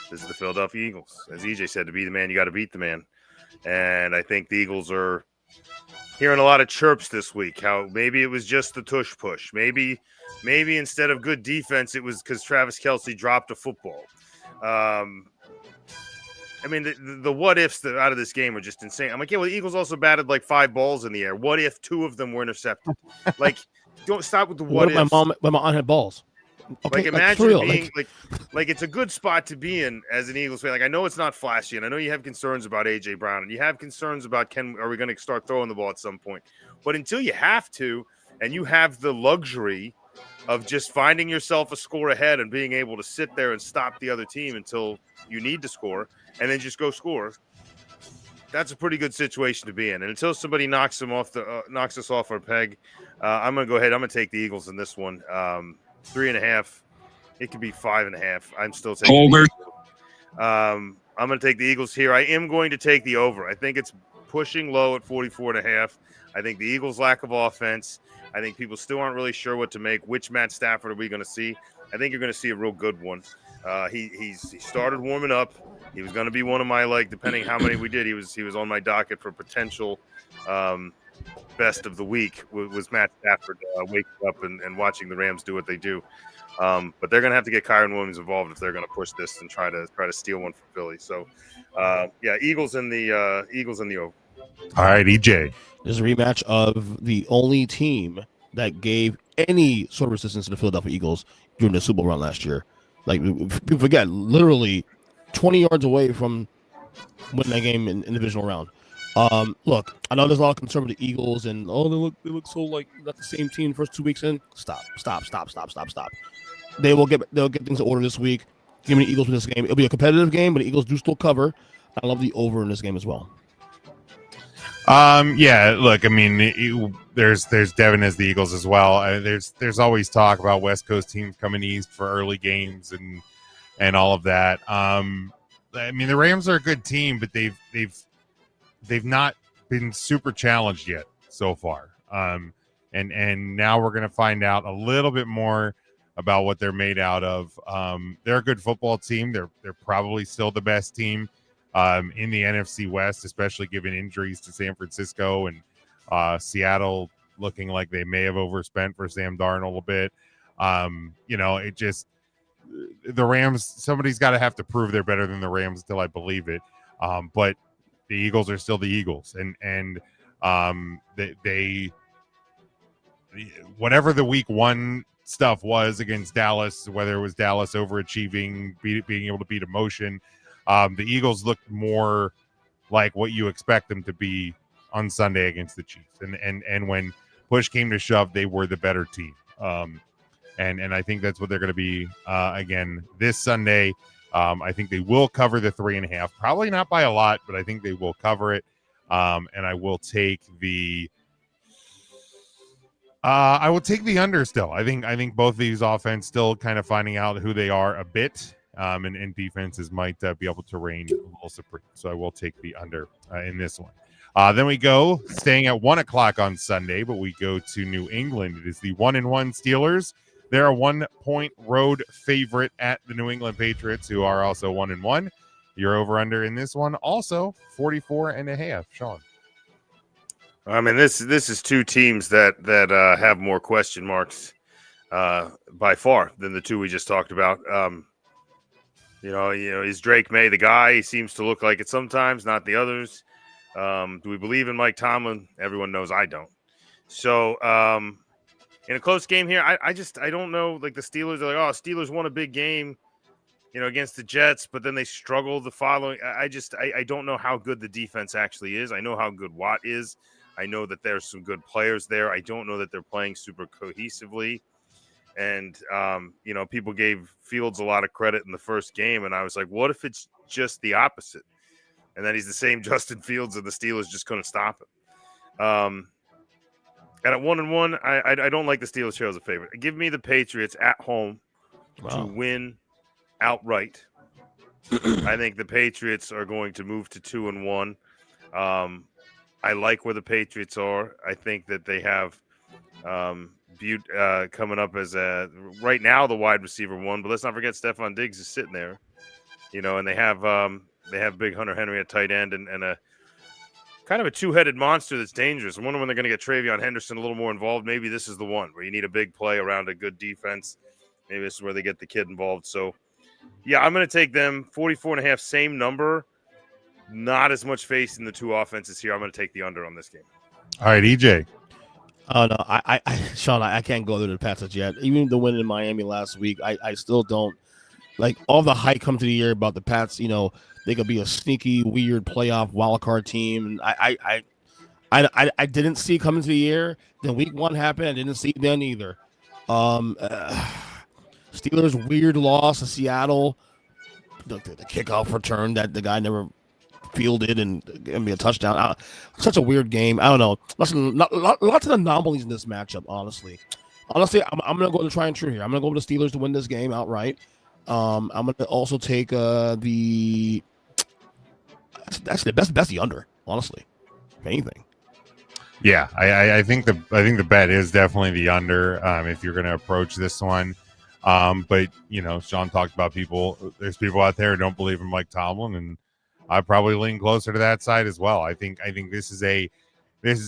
this is the Philadelphia Eagles. As EJ said, to be the man, you got to beat the man. And I think the Eagles are hearing a lot of chirps this week. How maybe it was just the tush push. Maybe instead of good defense, it was because Travis Kelce dropped a football. The what ifs out of this game are just insane. I'm like, the Eagles also batted like 5 balls in the air. What if 2 of them were intercepted? Like, don't stop with the what ifs. My aunt had balls. Okay, like, imagine being like it's a good spot to be in as an Eagles fan. Like, I know it's not flashy, and I know you have concerns about A.J. Brown, and you have concerns about are we going to start throwing the ball at some point? But until you have to, and you have the luxury of just finding yourself a score ahead and being able to sit there and stop the other team until you need to score, and then just go score. That's a pretty good situation to be in. And until somebody knocks us off our peg, I'm going to go ahead. I'm going to take the Eagles in this one. 3.5. It could be 5.5. I'm still taking over. I'm going to take the Eagles here. I am going to take the over. I think it's pushing low at 44.5. I think the Eagles' lack of offense. I think people still aren't really sure what to make. Which Matt Stafford are we going to see? I think you're going to see a real good one. He started warming up. He was going to be one of my, depending how many we did, he was on my docket for potential best of the week was Matt Stafford waking up and watching the Rams do what they do. But they're going to have to get Kyron Williams involved if they're going to push this and try to steal one from Philly. So, Eagles in the over. All right, EJ. This is a rematch of the only team that gave any sort of resistance to the Philadelphia Eagles during the Super Bowl run last year. Like, people forget, literally 20 yards away from winning that game in the divisional round. Look, I know there's a lot of concern with the Eagles, and they look so like not the same team first 2 weeks in. Stop. They'll get things in order this week. Give me the Eagles in this game. It'll be a competitive game, but the Eagles do still cover. I love the over in this game as well. Look, there's Devin as the Eagles as well. There's always talk about West Coast teams coming east for early games and all of that. The Rams are a good team, but they've not been super challenged yet so far. And now we're going to find out a little bit more about what they're made out of. They're a good football team. They're probably still the best team in the NFC West, especially given injuries to San Francisco and Seattle looking like they may have overspent for Sam Darnold a bit. The Rams, somebody's got to have to prove they're better than the Rams until I believe it. But the Eagles are still the Eagles, and they whatever the week one stuff was against Dallas, whether it was Dallas overachieving, being able to beat emotion, the Eagles looked more like what you expect them to be on Sunday against the Chiefs, and when push came to shove, they were the better team. And I think that's what they're going to be again this Sunday. I think they will cover the 3.5, probably not by a lot, but I think they will cover it. And I will take the under still. I think both of these offense still kind of finding out who they are a bit, and defenses might be able to reign a little supreme. So I will take the under in this one. Then we go staying at 1 o'clock on Sunday, but we go to New England. It is the 1-1 Steelers. They're a 1-point road favorite at the New England Patriots, who are also 1-1. You're over under in this one, also 44.5. Sean. I mean, this is two teams that have more question marks by far than the two we just talked about. Is Drake May the guy? He seems to look like it sometimes, not the others. Do we believe in Mike Tomlin? Everyone knows I don't. So in a close game here, I don't know. Like the Steelers are like, oh, Steelers won a big game, against the Jets, but then they struggle the following. I don't know how good the defense actually is. I know how good Watt is. I know that there's some good players there. I don't know that they're playing super cohesively. And, people gave Fields a lot of credit in the first game. And I was like, what if it's just the opposite? And then he's the same Justin Fields and the Steelers just couldn't stop him. And at 1-1, I don't like the Steelers here as a favorite. Give me the Patriots at home to win outright. I think the Patriots are going to move to 2-1. I like where the Patriots are. I think that they have Butte coming up as right now the wide receiver one, but let's not forget Stephon Diggs is sitting there, and they have big Hunter Henry at tight end and a kind of a two-headed monster that's dangerous. I wonder when they're going to get Travion Henderson a little more involved. Maybe this is the one where you need a big play around a good defense. Maybe this is where they get the kid involved. So, yeah, I'm going to take them 44.5, same number. Not as much faith in the two offenses here. I'm going to take the under on this game. All right, EJ. Oh no, Sean, I can't go to the Pats yet. Even the win in Miami last week, I still don't like all the hype come to the year about the Pats. They could be a sneaky, weird playoff wildcard team. And I didn't see it coming to the year. Then week one happened. I didn't see it then either. Steelers weird loss to Seattle. The kickoff return that the guy never fielded and be a touchdown. Such a weird game. I don't know. Lots of anomalies in this matchup. Honestly, I'm gonna go to try and true here. I'm gonna go with the Steelers to win this game outright. I'm gonna also take the. That's the best the under. Honestly, if anything. Yeah, I think the bet is definitely the under. If you're gonna approach this one. But Sean talked about people. There's people out there who don't believe in Mike Tomlin, and I probably lean closer to that side as well. I think this is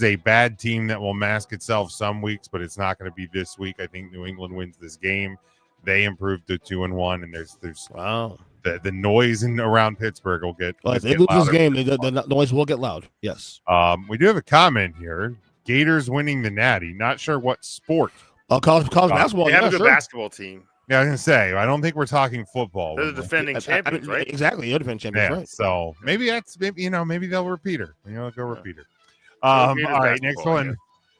a bad team that will mask itself some weeks, but it's not going to be this week. I think New England wins this game. They improved to 2-1, and there's the noise around Pittsburgh will get. Well, if they lose this game, the noise will get loud. Yes. We do have a comment here. Gators winning the Natty. Not sure what sport. College basketball. They have a good basketball team. Yeah, I was gonna say. I don't think we're talking football. They're the defending champions, right? Exactly, you're defending champions, right? So maybe maybe they'll repeat her. Go repeat her. All right, next one. Yeah.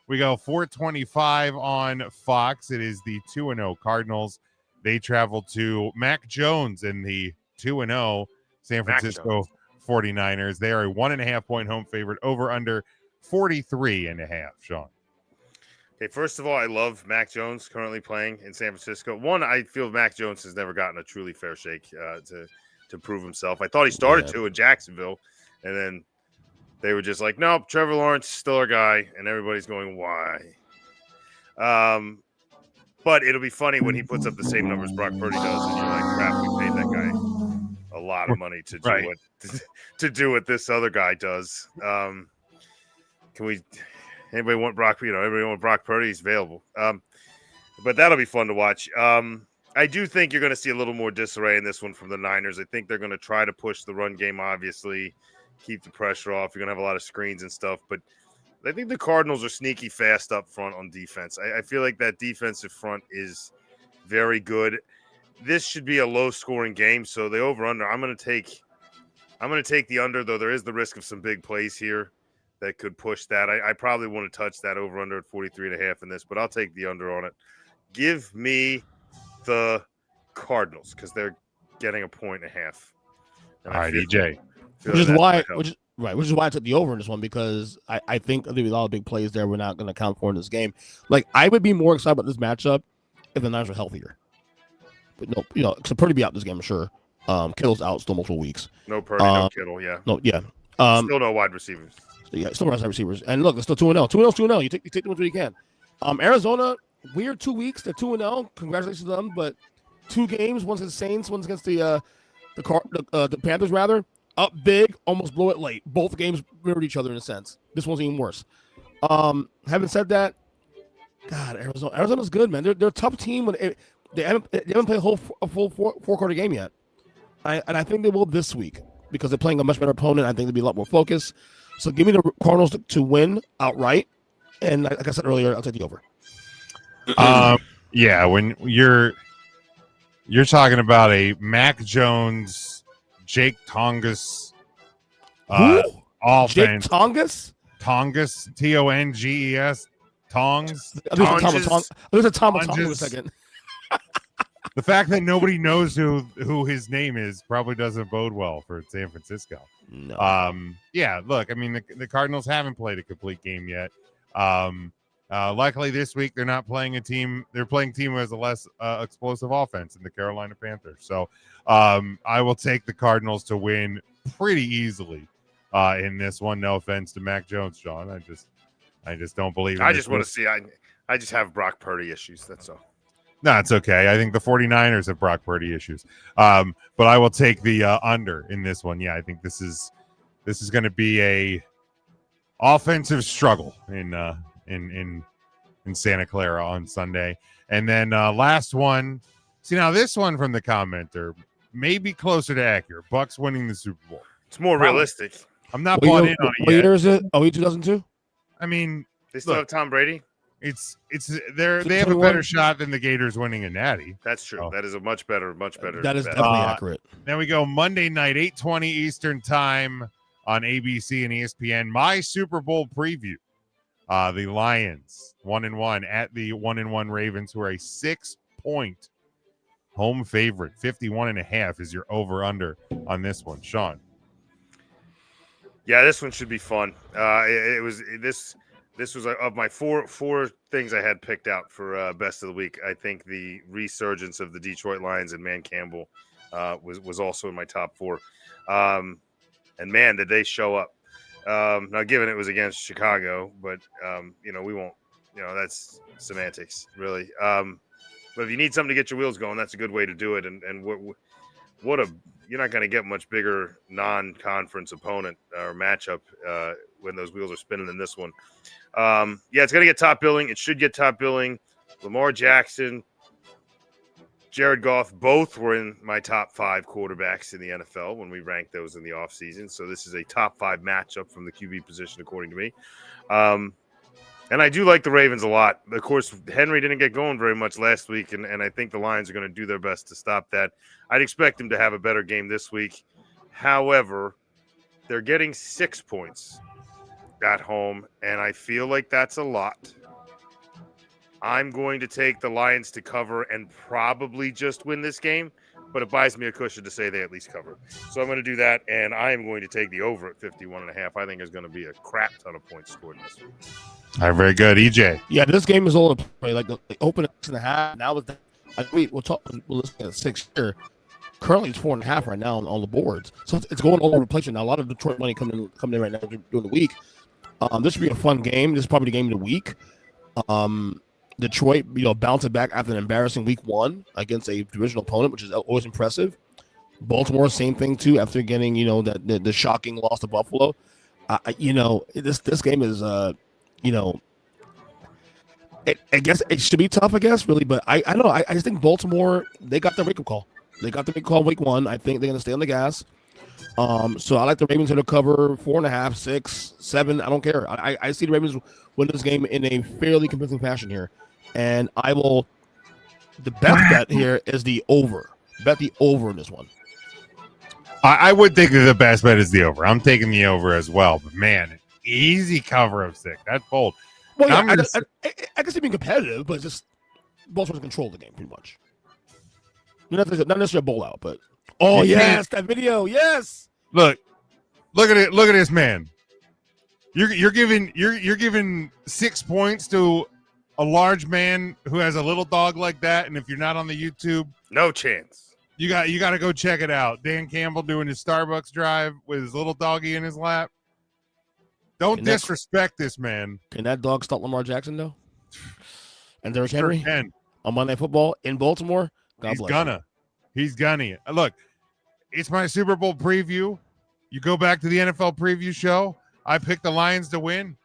We go 4:25 on Fox. It is the 2-0 Cardinals. They travel to Mac Jones in the 2-0 San Francisco 49ers. They are a 1.5-point home favorite. Over under 43.5. Sean. Okay, first of all, I love Mac Jones currently playing in San Francisco. One, I feel Mac Jones has never gotten a truly fair shake to prove himself. I thought he started to in Jacksonville, and then they were just like, nope, Trevor Lawrence is still our guy, and everybody's going, why? But it'll be funny when he puts up the same numbers Brock Purdy does, and you're like, crap, we paid that guy a lot of money to do what this other guy does. Anybody want Brock? Everybody want Brock Purdy? He's available. But that'll be fun to watch. I do think you're going to see a little more disarray in this one from the Niners. I think they're going to try to push the run game, obviously. keep the pressure off. You're going to have a lot of screens and stuff. But I think the Cardinals are sneaky fast up front on defense. I feel like that defensive front is very good. This should be a low-scoring game, so the over-under, I'm going to take the under, though there is the risk of some big plays here that could push that. I probably want to touch that over-under at 43.5 in this, but I'll take the under on it. Give me the Cardinals because they're getting 1.5. All right, EJ. Which is why I took the over in this one, because I think there'll be a lot of big plays there we're not going to account for in this game. Like, I would be more excited about this matchup if the Niners were healthier. But no, so Purdy be out this game, I'm sure. Kittle's out still multiple weeks. No Purdy, no Kittle, yeah. No, yeah. Still no wide receivers. Yeah, still wide receivers. And look, it's still 2-0. 2-0. You take them until you can. Arizona, weird 2 weeks. They're 2-0. Congratulations to them. But 2 games, one's against the Saints, one's against the Panthers, rather. Up big, almost blow it late. Both games mirrored each other in a sense. This one's even worse. Having said that, God, Arizona's good, man. They're a tough team. They haven't played a full four-quarter game yet. And I think they will this week because they're playing a much better opponent. I think they'll be a lot more focused. So give me the Cardinals to win outright. And like I said earlier, I'll take the over. Yeah, when you're talking about a Mac Jones, Jake Tongas offense. Jake Tongas? Tongas, Tonges, Tongs. There's a Tom for a second. The fact that nobody knows who his name is probably doesn't bode well for San Francisco. No. Yeah, look, I mean, the Cardinals haven't played a complete game yet. Luckily this week they're not playing a team. They're playing a team who has a less explosive offense in the Carolina Panthers. So I will take the Cardinals to win pretty easily in this one. No offense to Mac Jones, Sean. I just don't believe. I just want to see. I just have Brock Purdy issues. That's all. No, it's okay. I think the 49ers have Brock Purdy issues. But I will take the under in this one. Yeah, I think this is going to be a offensive struggle in Santa Clara on Sunday. And then last one. See, now this one from the commenter may be closer to accurate. Bucks winning the Super Bowl. It's more realistic. I'm not bought in on it What year is it? Oh, 2002? I mean, they still have Tom Brady. They have a better shot than the Gators winning a Natty. That's true. Oh. That is a much better. That is definitely accurate. Then we go Monday night, 8:20 Eastern time on ABC and ESPN. My Super Bowl preview. The Lions 1-1 at the 1-1 Ravens, who are a 6-point home favorite. 51.5 is your over/under on this one, Sean. Yeah, this one should be fun. This was of my four things I had picked out for best of the week. I think the resurgence of the Detroit Lions and Man Campbell was also in my top 4. And man, did they show up. Now, given it was against Chicago, but we won't. That's semantics, really. But if you need something to get your wheels going, that's a good way to do it. And you're not going to get much bigger non-conference opponent or matchup when those wheels are spinning than this one. It's going to get top billing. It should get top billing. Lamar Jackson, Jared Goff, both were in my top 5 quarterbacks in the NFL when we ranked those in the offseason. So this is a top 5 matchup from the QB position, according to me. And I do like the Ravens a lot. Of course, Henry didn't get going very much last week, and I think the Lions are going to do their best to stop that. I'd expect them to have a better game this week. However, they're getting 6 points at home, and I feel like that's a lot. I'm going to take the Lions to cover and probably just win this game, but it buys me a cushion to say they at least cover. So I'm going to do that, and I am going to take the over at 51.5. I think there's going to be a crap ton of points scored in this one. All right, very good. EJ. Yeah, this game is all to play. Like the open at 6.5. Now with we'll listen at 6 here. Currently, it's 4.5 right now on the boards. So it's going all over the place right now. A lot of Detroit money coming in right now during the week. This should be a fun game. This is probably the game of the week. Detroit, bouncing back after an embarrassing week 1 against a divisional opponent, which is always impressive. Baltimore, same thing too. After getting the shocking loss to Buffalo, this game is I guess it should be tough. I guess really, but I don't know. I just think Baltimore, they got the wake-up call. They got the big call week 1. I think they're going to stay on the gas. So I like the Ravens to cover 4.5, 6, 7. I don't care. I see the Ravens win this game in a fairly convincing fashion here, and I will. The best bet here is the over. Bet the over in this one. I would think that the best bet is the over. I'm taking the over as well. But man, easy cover of 6. That's bold. Well, yeah, I can see being competitive, but it's just Baltimore's control the game pretty much. Not necessarily a bowl out, but yes, that video, yes. Look at it. Look at this man. You're giving 6 points to a large man who has a little dog like that, and if you're not on the YouTube, no chance. You got to go check it out. Dan Campbell doing his Starbucks drive with his little doggy in his lap. Don't disrespect this man. Can that dog stop Lamar Jackson though? And Derrick Henry can. On Monday Night Football in Baltimore. He's gonna. Look, it's my Super Bowl preview. You go back to the NFL preview show. I picked the Lions to win.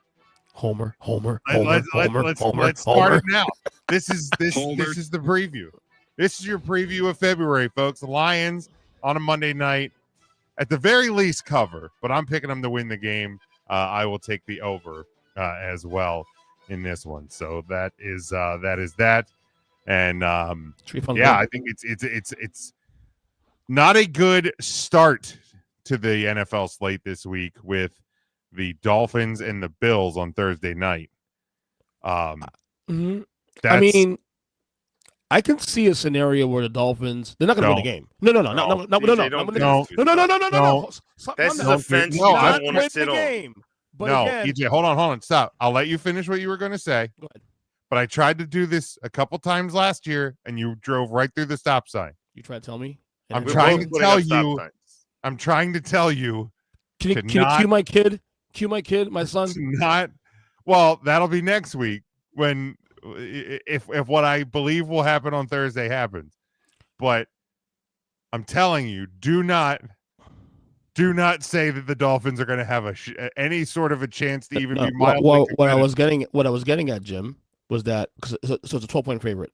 Homer. Let's start it now. This is the preview. This is your preview of February, folks. The Lions on a Monday night, at the very least, cover. But I'm picking them to win the game. I will take the over as well in this one. So that is that. And I think it's not a good start to the NFL slate this week with the Dolphins and the Bills on Thursday night. I mean, I can see a scenario where the Dolphins, they're not going to win the game. No. This is offense. You don't want to sit on. EJ, hold on, stop. I'll let you finish what you were going to say. Go ahead. But I tried to do this a couple times last year, and you drove right through the stop sign. You tried to tell me? I'm trying to tell you. Can you cue my kid? Cue my kid, my son. Well, that'll be next week when if what I believe will happen on Thursday happens. But I'm telling you, do not say that the Dolphins are going to have any sort of a chance to even be mildly what I was getting at, Jim, was that so it's a 12-point favorite.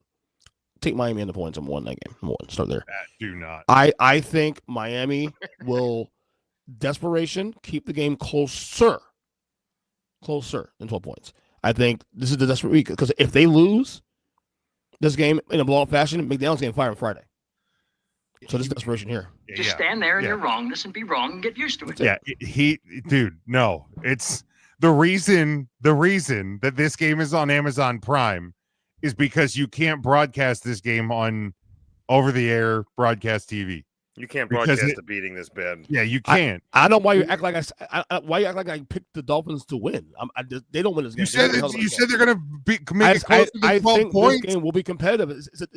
Take Miami in the points and win that game. Start there. Do not. I think Miami will desperation keep the game closer than 12 points. I think this is the desperate week because if they lose this game in a blowout fashion, McDaniel's getting fired on Friday. So this is desperation here. Just stand there in your wrongness and be wrong and get used to it. Yeah, no. It's the reason that this game is on Amazon Prime is because you can't broadcast this game on over-the-air broadcast TV. You can't broadcast a beating this bad. Yeah, you can't. I don't know why you act like why you act like I picked the Dolphins to win. They don't win this game. You said they're going to make it close to the 12 points. This game will be competitive. It's a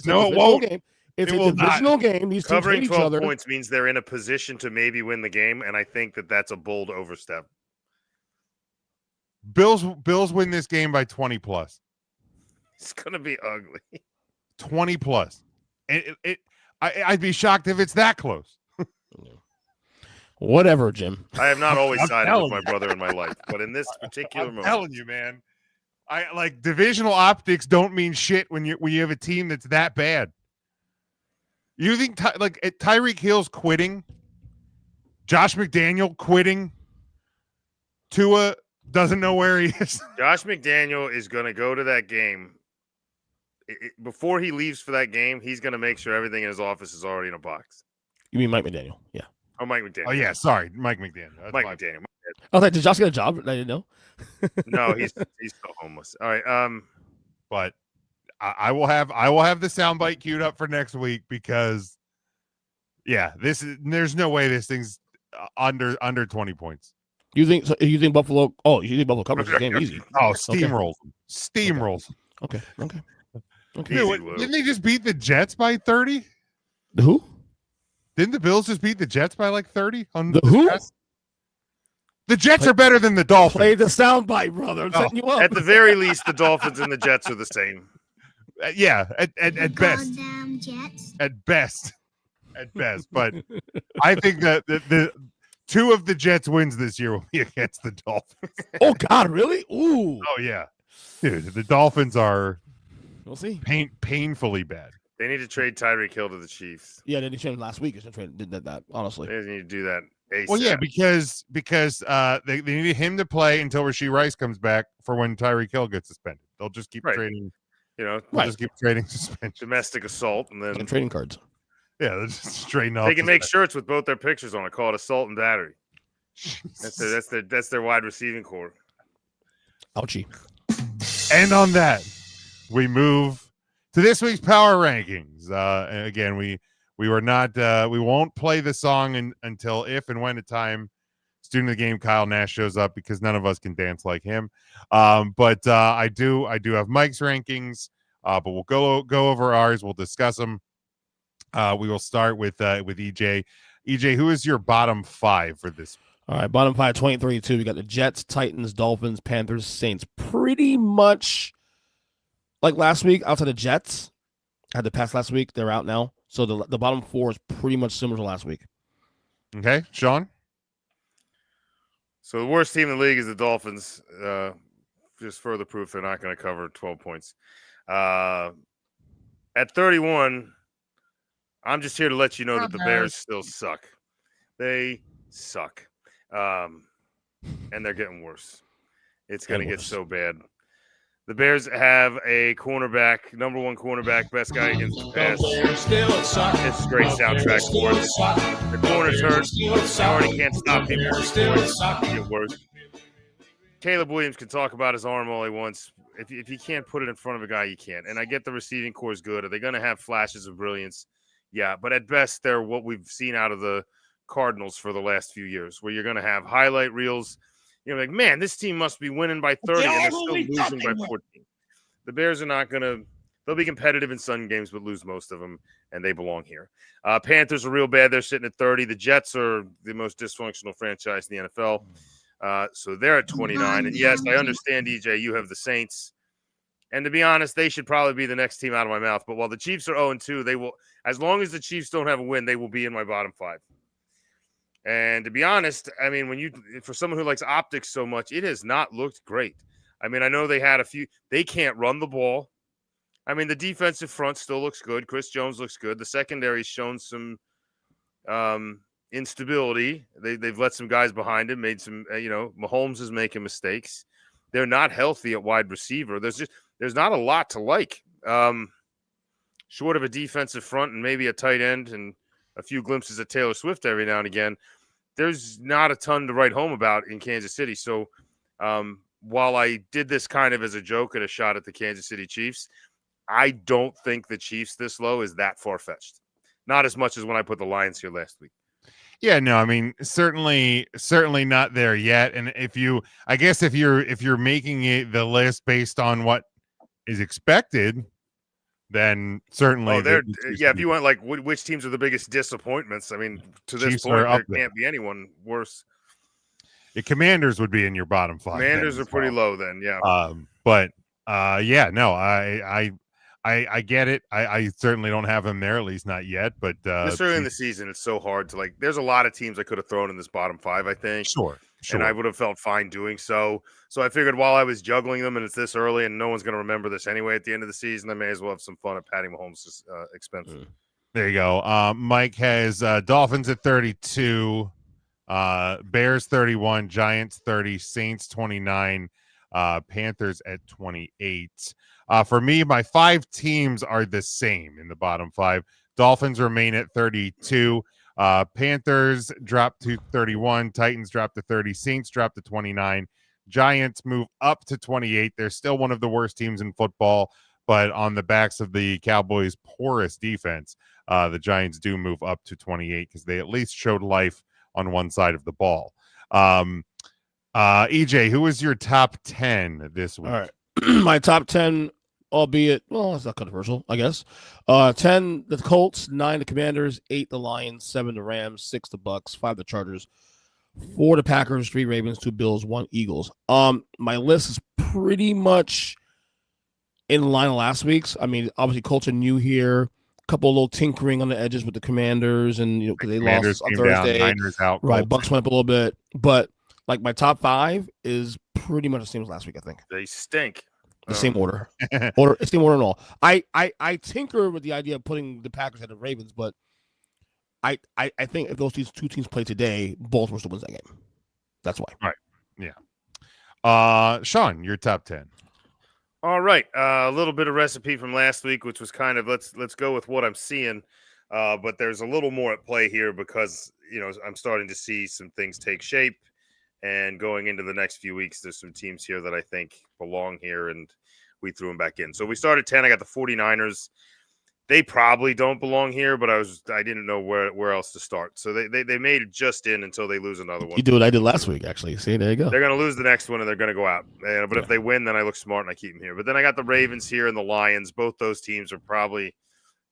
game. It's a divisional game. These teams covering hate 12 each other. points means they're in a position to maybe win the game, and I think that's a bold overstep. Bills win this game by 20 plus. It's going to be ugly. 20 plus. I'd be shocked if it's that close. Whatever, Jim. I have not always sided with my brother in my life, but in this particular moment, I'm telling you, man. I like divisional optics don't mean shit when you have a team that's that bad. You think Tyreek Hill's quitting, Josh McDaniel quitting, Tua doesn't know where he is. Josh McDaniel is going to go to that game. Before he leaves for that game, he's going to make sure everything in his office is already in a box. You mean Mike McDaniel? Yeah. Oh, Mike McDaniel. Oh, yeah. Sorry, Mike McDaniel. Mike McDaniel. I was like, did Josh get a job? I didn't know. No, he's still homeless. All right. But I will have the soundbite queued up for next week because, yeah, there's no way this thing's under 20 points. You think Buffalo? Oh, you think Buffalo covers this game easy? Oh, steamrolls. Okay. Dude, didn't they just beat the Jets by 30? Who? Didn't the Bills just beat the Jets by like 30? On the who? The Jets are better than the Dolphins. Play the soundbite, brother. I'm setting you up. At the very least, the Dolphins and the Jets are the same. Yeah, at best. Jets. At best. But I think that the two of the Jets wins this year will be against the Dolphins. Oh, God, really? Ooh. Oh, yeah. Dude, the Dolphins are we'll see. Painfully bad. They need to trade Tyreek Hill to the Chiefs. Yeah, they traded him last week. Did that honestly. They need to do that Well, yeah, ASAP. because they needed him to play until Rashee Rice comes back for when Tyreek Hill gets suspended. They'll just keep trading. They'll just keep trading suspensions. Domestic assault, and then trading cards. Yeah, they're just trading off. They can make shirts with both their pictures on it called assault and battery. That's their wide receiving core. Ouchie. And on that, we move to this week's power rankings. And again, we won't play the song until if and when a time student of the game Kyle Nash shows up, because none of us can dance like him. But I do have Mike's rankings. But we'll go over ours. We'll discuss them. We will start with EJ. EJ, who is your bottom 5 for this? All right, bottom 5, 23-2. We got the Jets, Titans, Dolphins, Panthers, Saints. Pretty much like last week, outside the Jets. I had to pass last week. They're out now. So the bottom 4 is pretty much similar to last week. Okay, Sean? So the worst team in the league is the Dolphins. Just further proof they're not going to cover 12 points. At 31, I'm just here to let you know that the Bears still suck. They suck. And they're getting worse. It's going to get so bad. The Bears have a cornerback, number 1 cornerback, best guy against the pass. It's a great soundtrack for it. The corners hurt. They already can't stop people. It's get worse. Caleb Williams can talk about his arm all he wants. If you can't put it in front of a guy, you can't. And I get the receiving core is good. Are they going to have flashes of brilliance? Yeah, but at best, they're what we've seen out of the Cardinals for the last few years, where you're going to have highlight reels. You're like, man, this team must be winning by 30, and they're still losing by 14. The Bears are not going to – they'll be competitive in some games, but lose most of them, and they belong here. Panthers are real bad. They're sitting at 30. The Jets are the most dysfunctional franchise in the NFL. So they're at 29. And, yes, I understand, EJ, you have the Saints. And to be honest, they should probably be the next team out of my mouth. But while the Chiefs are 0-2, they will – as long as the Chiefs don't have a win, they will be in my bottom 5. And to be honest, I mean, for someone who likes optics so much, it has not looked great. I mean, I know they had a few – they can't run the ball. I mean, the defensive front still looks good. Chris Jones looks good. The secondary's shown some instability. They've let some guys behind him, made some Mahomes is making mistakes. They're not healthy at wide receiver. There's not a lot to like. Short of a defensive front and maybe a tight end and a few glimpses of Taylor Swift every now and again, there's not a ton to write home about in Kansas City. So while I did this kind of as a joke and a shot at the Kansas City Chiefs, I don't think the Chiefs this low is that far-fetched. Not as much as when I put the Lions here last week. Yeah, no, I mean, certainly not there yet. And if you're making it the list based on what is expected, then certainly. If you want like which teams are the biggest disappointments, I mean, to this Chiefs point, there can't be anyone worse. The Commanders would be in your bottom 5. Commanders are pretty low then, yeah. I get it. I certainly don't have them there, at least not yet. But this early in the season, it's so hard to like. There's a lot of teams I could have thrown in this bottom 5, I think. Sure. And I would have felt fine doing so. So I figured while I was juggling them, and it's this early, and no one's going to remember this anyway at the end of the season, I may as well have some fun at Patty Mahomes' expense. There you go. Mike has Dolphins at 32, Bears 31, Giants 30, Saints 29, Panthers at 28. For me, my 5 teams are the same in the bottom 5. Dolphins remain at 32. Panthers drop to 31. Titans drop to 30. Saints drop to 29. Giants move up to 28. They're still one of the worst teams in football, but on the backs of the Cowboys' porous defense, the Giants do move up to 28 because they at least showed life on one side of the ball. EJ, who is your top 10 this week? All right. My top 10, albeit, well, it's not controversial, I guess. 10, the Colts, 9, the Commanders, 8, the Lions, 7, the Rams, 6, the Bucks, 5, the Chargers, 4, the Packers, 3, Ravens, 2, Bills, 1, Eagles. My list is pretty much in line with last week's. I mean, obviously, Colts are new here. A couple of little tinkering on the edges with the Commanders, and because they lost on Thursday. Niners out, right, Colts. Bucks went up a little bit, but like my top 5 is pretty much the same as last week, I think. They stink. The same order. Same order and all. I tinker with the idea of putting the Packers ahead of the Ravens, but I think if those two teams play today, Baltimore still wins that game. That's why. Right. Yeah. Sean, your top 10. All right. A little bit of recipe from last week, which was kind of let's go with what I'm seeing. But there's a little more at play here because, I'm starting to see some things take shape. And going into the next few weeks, there's some teams here that I think belong here, and we threw them back in. So we started 10. I got the 49ers. They probably don't belong here, but I didn't know where else to start. So they made it just in until they lose another one. You do what I did last week, actually. See, there you go. They're going to lose the next one, and they're going to go out. But if they win, then I look smart, and I keep them here. But then I got the Ravens here and the Lions. Both those teams are probably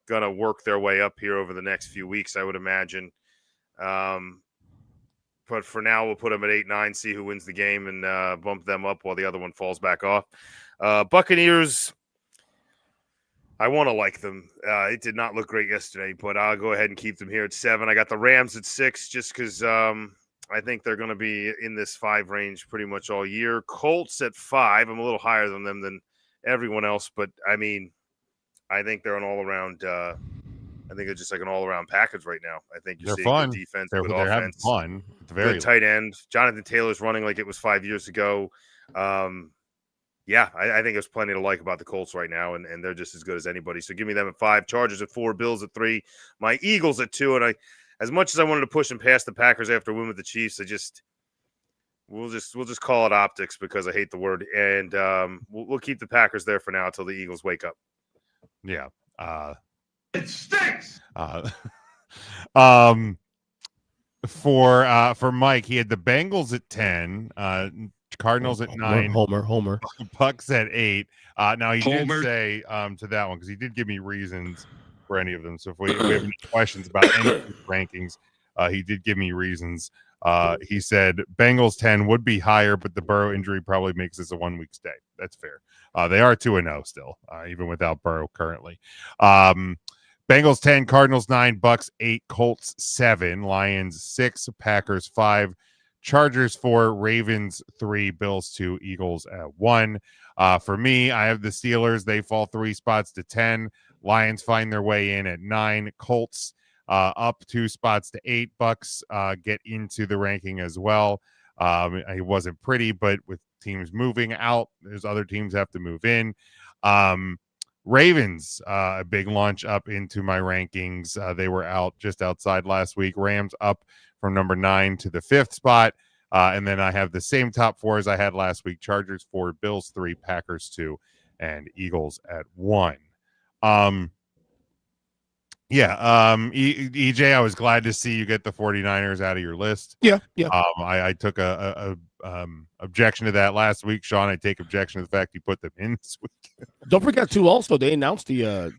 going to work their way up here over the next few weeks, I would imagine. But for now, we'll put them at 8-9, see who wins the game, and bump them up while the other one falls back off. Buccaneers, I want to like them. It did not look great yesterday, but I'll go ahead and keep them here at 7. I got the Rams at 6 just because I think they're going to be in this 5 range pretty much all year. Colts at 5. I'm a little higher than them than everyone else, but, I think they're an all-around I think they're just like an all-around package right now. I think you're seeing fun. Good defense, They're good having offense, fun. good tight end. Jonathan Taylor's running like it was 5 years ago. I think there's plenty to like about the Colts right now, and they're just as good as anybody. So give me them at 5. Chargers at 4. Bills at 3. My Eagles at 2. And as much as I wanted to push them past the Packers after a win with the Chiefs, we'll just call it optics because I hate the word, and we'll keep the Packers there for now until the Eagles wake up. Yeah. It stinks. For Mike, he had the Bengals at 10, Cardinals at 9, Homer, Bucks at 8. Now he did Homer. say to that one because he did give me reasons for any of them. So if we have any questions about any of his rankings, he did give me reasons. He said Bengals 10 would be higher, but the Burrow injury probably makes this a 1-week stay. That's fair. They are 2-0 still, even without Burrow currently. Bengals 10, Cardinals 9, Bucks 8, Colts 7, Lions 6, Packers 5, Chargers 4, Ravens 3, Bills 2, Eagles at 1. For me, I have the Steelers. They fall 3 spots to 10. Lions find their way in at 9. Colts up 2 spots to 8. Bucks get into the ranking as well. It wasn't pretty, but with teams moving out, there's other teams have to move in. Ravens, a big launch up into my rankings. They were out just outside last week. Rams up from number 9 to the 5th spot. And then I have the same top 4 as I had last week. Chargers 4, Bills 3, Packers 2, and Eagles at 1. EJ, I was glad to see you get the 49ers out of your list. Yeah. I took a objection to that last week. Sean, I take objection to the fact you put them in this week. Don't forget too. Also, they announced the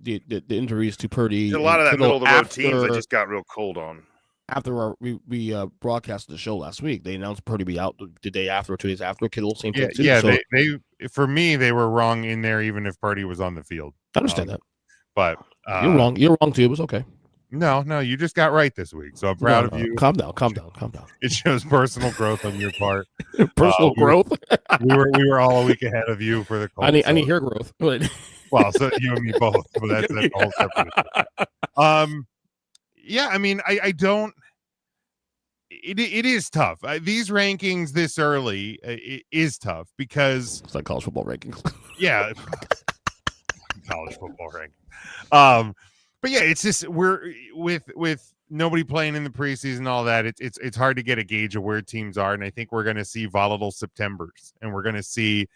injuries to Purdy. A lot of that middle of the road teams that just got real cold on. After we broadcasted the show last week, they announced Purdy be out the day after or 2 days after. Kittle, same thing too. Yeah, so, they for me they were wrong in there, even if Purdy was on the field. I understand that, but you're wrong. You're wrong too. It was okay. No, you just got right this week, so I'm proud of you. Calm down. It shows personal growth on your part. Personal growth. we were all a week ahead of you for the Colts. I need hair growth. Well, so you and me both. But that's a whole separate. I don't. It is tough. These rankings this early it is tough because it's like college football rankings. Yeah, college football rankings. But yeah, it's just we're with nobody playing in the preseason and all that. It's hard to get a gauge of where teams are, and I think we're going to see volatile Septembers, and we're going to see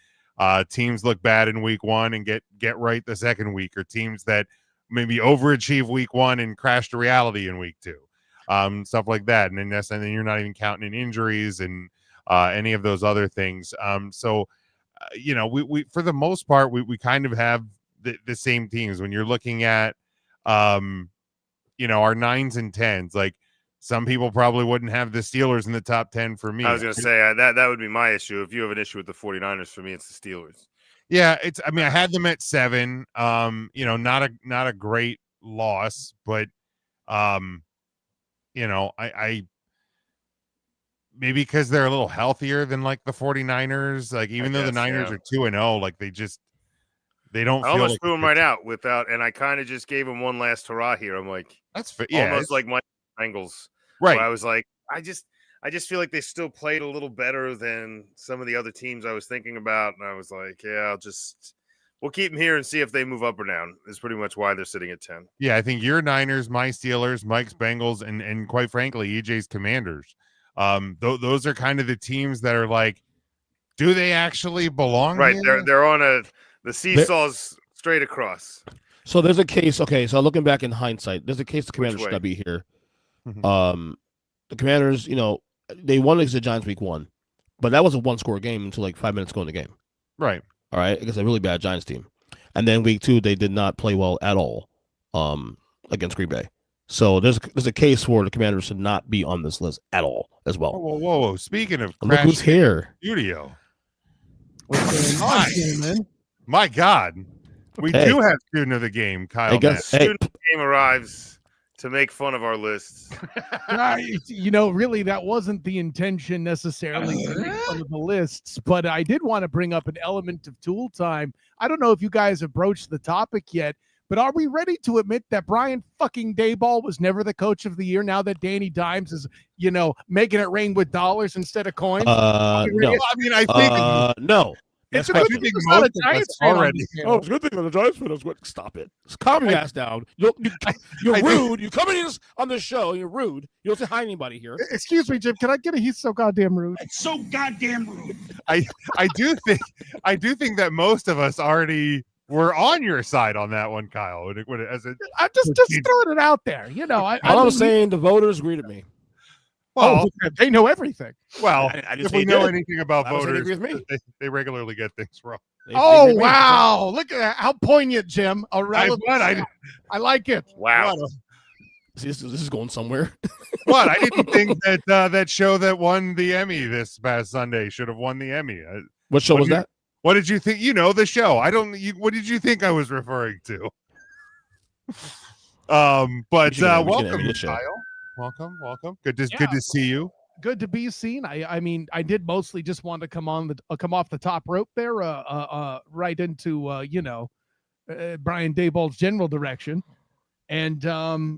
teams look bad in week 1 and get right the second week, or teams that maybe overachieve week 1 and crash to reality in week 2, stuff like that. And then you're not even counting in injuries and any of those other things. We for the most part we kind of have the same teams when you're looking at. Our 9s and 10s, like some people probably wouldn't have the Steelers in the top 10 for me. I was going to say that would be my issue. If you have an issue with the 49ers, for me, it's the Steelers. Yeah. I had them at 7, not a great loss, but, I maybe because they're a little healthier than like the 49ers, like even though the Niners are 2-0, like they don't. I almost like threw him right out without, and I kind of just gave him one last hurrah here. I'm like, that's fair. Yeah, almost like Mike Bengals. Right. So I was like, I just feel like they still played a little better than some of the other teams I was thinking about, and I was like, yeah, we'll keep them here and see if they move up or down. Is pretty much why they're sitting at 10. Yeah, I think your Niners, my Steelers, Mike's Bengals, and quite frankly, EJ's Commanders. Those are kind of the teams that are like, do they actually belong? Right, here? they're on the seesaw's straight across. So there's a case. Okay, so looking back in hindsight, there's a case the Commanders should not be here. The Commanders, they won against the Giants week 1, but that was a 1-score game until like 5 minutes ago in the game. Right. All right, against a really bad Giants team, and then week 2 they did not play well at all against Green Bay. So there's a case for the Commanders should not be on this list at all as well. Whoa. Speaking of look who's here. Studio. What's going on here, man? My God. We do have student of the game, Kyle. Student of the game arrives to make fun of our lists. Really, that wasn't the intention necessarily to make fun of the lists, but I did want to bring up an element of tool time. I don't know if you guys have broached the topic yet, but are we ready to admit that Brian fucking Daboll was never the coach of the year now that Danny Dimes is, making it rain with dollars instead of coins? No. I mean, I think no. It's a good thing it's not a Giants fan already. It's a good thing that the Giants fan is what. Stop it. Calm your ass down. You're rude. You come in on the show. You're rude. You don't say hi to anybody here. Excuse me, Jim. Can I get a? He's so goddamn rude. It's so goddamn rude. I do think that most of us already were on your side on that one, Kyle. I'm just throwing it out there. I'm saying the voters agree with me. Well, they know everything. Well, I if we know anything about voters, with me. They regularly get things wrong. Oh, wow. Look at that. How poignant, Jim. I like it. Wow. See, this is going somewhere. What? I didn't think that that show that won the Emmy this past Sunday should have won the Emmy. What show was that? What did you think? The show. What did you think I was referring to? Welcome, Kyle. Welcome. Good to see you. Good to be seen. I mean, I did mostly just want to come off the top rope there, right into Brian Daboll's general direction, and a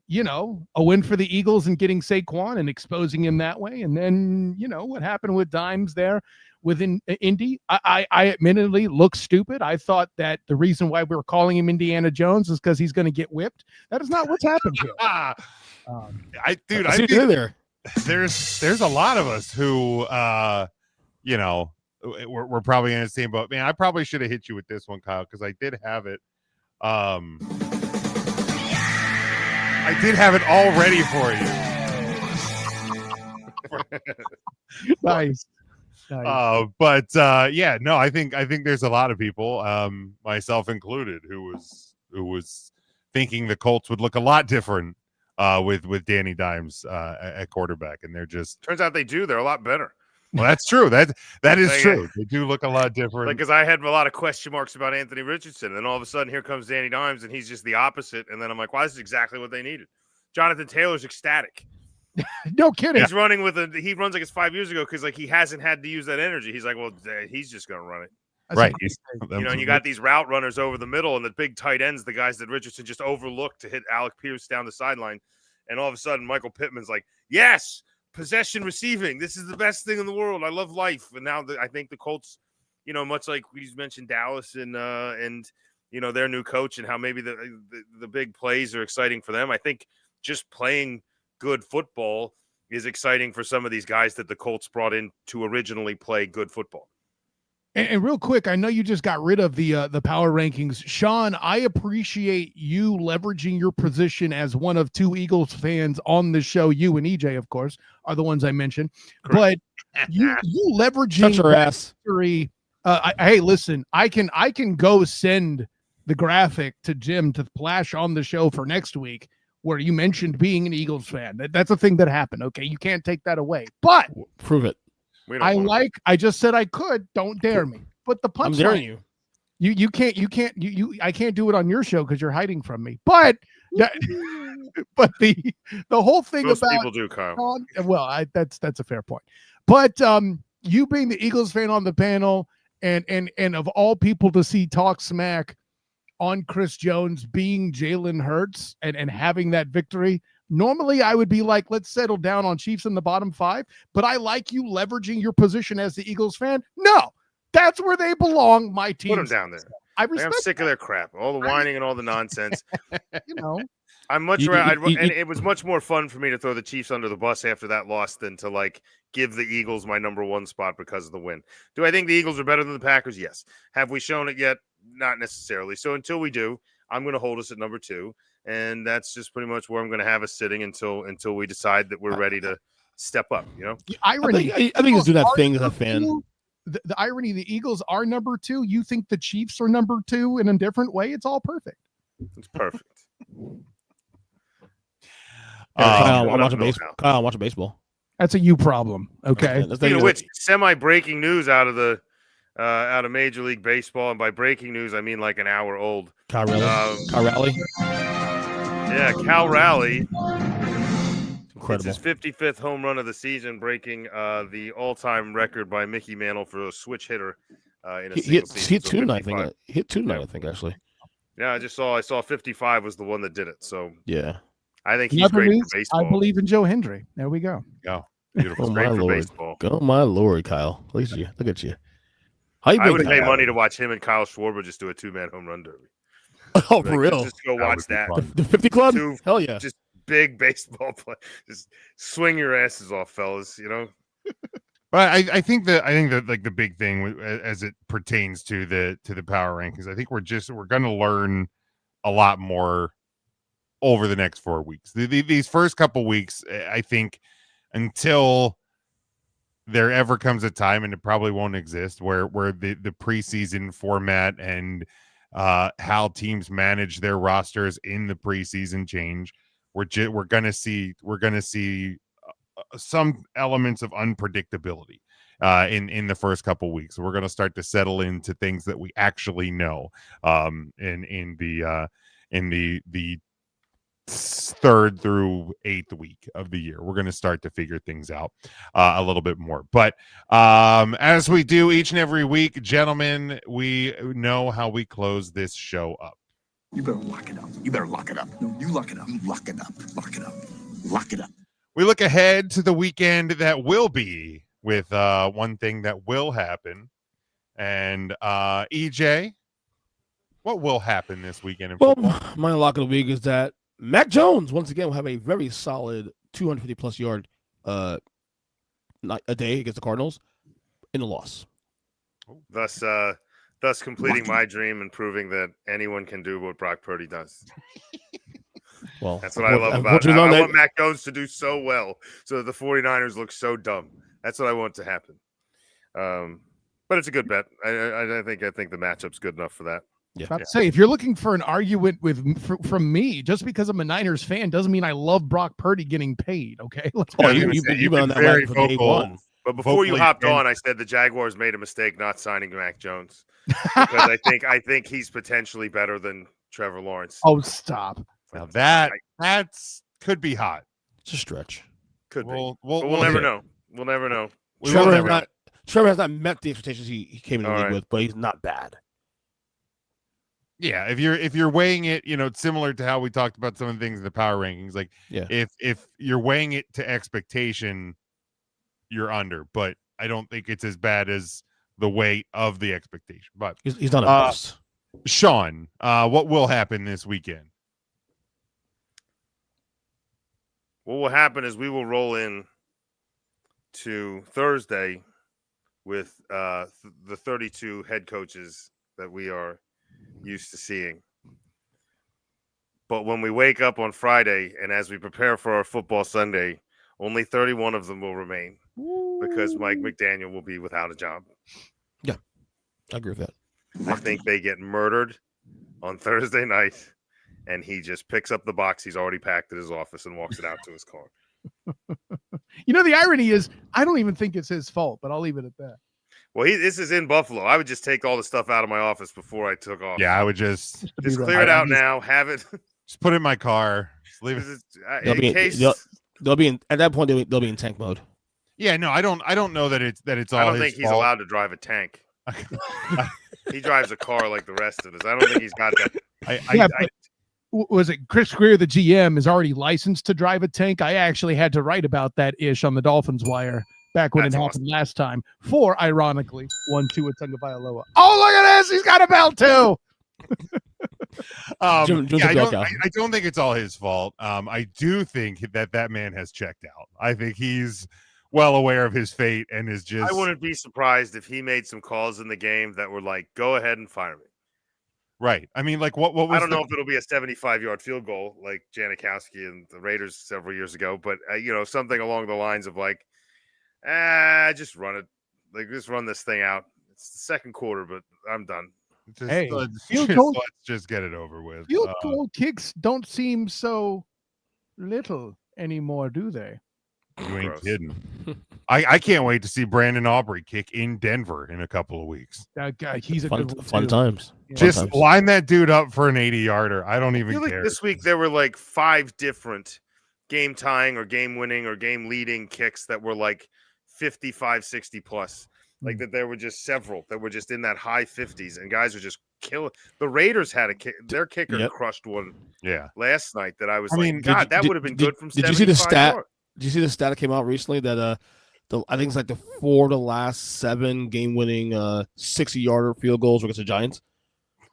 win for the Eagles and getting Saquon and exposing him that way, and then what happened with Dimes there within Indy. I admittedly look stupid. I thought that the reason why we were calling him Indiana Jones is because he's going to get whipped. That is not what's happened here. I think there's a lot of us who we're probably in the same boat. Man, I probably should have hit you with this one, Kyle, because I did have it. I did have it all ready for you. Nice. I think there's a lot of people, myself included, who was thinking the Colts would look a lot different with Danny Dimes at quarterback, and they're just turns out they do. They're a lot better. Well, that's true. That is true. They do look a lot different. Because I had a lot of question marks about Anthony Richardson, and then all of a sudden here comes Danny Dimes, and he's just the opposite. And then I'm like, wow, this is exactly what they needed. Jonathan Taylor's ecstatic. No kidding. He's running he runs like it's 5 years ago because he hasn't had to use that energy. He's like, well, he's just going to run it. Right. And you got these route runners over the middle and the big tight ends, the guys that Richardson just overlooked to hit Alec Pierce down the sideline. And all of a sudden, Michael Pittman's like, yes, possession receiving. This is the best thing in the world. I love life. And now I think the Colts, much like we mentioned Dallas and their new coach and how maybe the big plays are exciting for them. I think just playing good football is exciting for some of these guys that the Colts brought in to originally play good football. And real quick, I know you just got rid of the power rankings. Sean, I appreciate you leveraging your position as one of two Eagles fans on the show. You and EJ, of course, are the ones I mentioned. Correct. But you leveraging your ass. History, hey, listen, I can go send the graphic to Jim to flash on the show for next week where you mentioned being an Eagles fan. That's a thing that happened. Okay, you can't take that away. But prove it. I just said I could. Don't dare me. But the punchline. I'm daring you. You can't. I can't do it on your show because you're hiding from me. But but the whole thing Most about people do, Kyle. That's a fair point. But you being the Eagles fan on the panel and of all people to see talk smack on Chris Jones being Jalen Hurts and having that victory, Normally, I would be like, let's settle down on Chiefs in the bottom 5, but I like you leveraging your position as the Eagles fan. No, that's where they belong. My team. Put them down there. I'm sick of their crap, all the whining and all the nonsense. I'm You- and it was much more fun for me to throw the Chiefs under the bus after that loss than to like give the Eagles my number 1 spot because of the win. Do I think the Eagles are better than the Packers? Yes. Have we shown it yet? Not necessarily. So until we do, I'm going to hold us at number 2, and that's just pretty much where I'm going to have us sitting until we decide that we're ready to step up. The irony. I think it's do that thing as a fan. The irony: the Eagles are number 2. You think the Chiefs are number 2 in a different way? It's all perfect. It's perfect. Kyle, I'm watching baseball. Kyle, I'm watching baseball. That's a you problem. Okay. Speaking of which, semi-breaking news out of Major League Baseball, and by breaking news I mean like an hour old. Cal Raleigh. Yeah, Cal Raleigh. Incredible. It's his 55th home run of the season, breaking the all-time record by Mickey Mantle for a switch hitter in a single season. He hit 2 tonight, I think. He hit 2 tonight, I think, actually. Yeah, I saw 55 was the one that did it. So yeah, I think he's great for baseball. I believe in Joe Hendry. There we go. Beautiful. Oh, Great my for Lord. baseball. Oh my Lord, Kyle. Look at you. I would pay money to watch him and Kyle Schwarber just do a 2-man home run derby. Oh, for real? Just go watch that. The 50 Club? 2 Hell yeah. Just big baseball play. Just swing your asses off, fellas. But I think that like the big thing as it pertains to the power rankings, I think we're going to learn a lot more over the next 4 weeks. These first couple weeks, I think, until there ever comes a time, and it probably won't exist, where the preseason format and how teams manage their rosters in the preseason change. We're gonna see some elements of unpredictability in the first couple weeks. We're gonna start to settle into things that we actually know in the 3rd through 8th week of the year. We're going to start to figure things out a little bit more. But as we do each and every week, gentlemen, we know how we close this show up. You better lock it up. You better lock it up. No, you lock it up. You lock it up. Lock it up. Lock it up. We look ahead to the weekend that will be with one thing that will happen. And EJ, what will happen this weekend in football? My lock of the week is that Mac Jones, once again, will have a very solid 250-plus yard a day against the Cardinals in a loss. Thus completing my dream and proving that anyone can do what Brock Purdy does. Well, that's what I love about it. I want Mac Jones to do so well so that the 49ers look so dumb. That's what I want to happen. But it's a good bet. I think the matchup's good enough for that. Yeah. Say, if you're looking for an argument from me, just because I'm a Niners fan doesn't mean I love Brock Purdy getting paid. Okay, you've been on that line from day one. But before you hopped on, I said the Jaguars made a mistake not signing Mac Jones because I think he's potentially better than Trevor Lawrence. Oh, stop! Now that's could be hot. It's a stretch. Could be. We'll never know. We'll never know. Trevor has not met the expectations he came in the league with, but he's not bad. Yeah, if you're weighing it, it's similar to how we talked about some of the things in the power rankings. Like, if you're weighing it to expectation, you're under. But I don't think it's as bad as the weight of the expectation. But he's not a bust. Sean, what will happen this weekend? What will happen is we will roll in to Thursday with the 32 head coaches that we are used to seeing. But when we wake up on Friday and as we prepare for our football Sunday, only 31 of them will remain because Mike McDaniel will be without a job. Yeah, I agree with that. I think they get murdered on Thursday night and he just picks up the box he's already packed at his office and walks it out to his car. The irony is I don't even think it's his fault, but I'll leave it at that. Well, this is in Buffalo. I would just take all the stuff out of my office before I took off. Yeah, I would just clear it out now. Have it. Just put it in my car. Just leave it. They'll be in at that point. They'll be in tank mode. Yeah, no, I don't know that it's all. I don't his think he's fault. allowed to drive a tank. He drives a car like the rest of us. I don't think he's got that. was it Chris Greer, the GM, is already licensed to drive a tank. I actually had to write about that ish on the Dolphins Wire back when it happened last time for, ironically, 1-2 at Tagovailoa. Oh, look at this. He's got a belt too. I don't think it's all his fault. I do think that man has checked out. I think he's well aware of his fate and is just. I wouldn't be surprised if he made some calls in the game that were like, "Go ahead and fire me." Right. I mean, like what was I don't know if it'll be a 75-yard field goal like Janikowski and the Raiders several years ago, but something along the lines of like, just run it, like just run this thing out. It's the second quarter, but I'm done. Let's just get it over with. Field goal kicks don't seem so little anymore, do they? You ain't kidding. I can't wait to see Brandon Aubrey kick in Denver in a couple of weeks. That guy, he's a fun, good one fun too. times. Just line that dude up for an 80-yarder. I don't even care. Like this week there were like 5 different game tying or game winning or game leading kicks that were like 55, 60 plus. Like that, there were just several that were just in that high 50s, and guys were just killing. The Raiders had a kick; their kicker crushed one. Last night that I was God, that would have been good from. Did you see the stat? Did you see the stat that came out recently that I think it's like the 4 of the last 7 game-winning 60-yarder field goals against the Giants?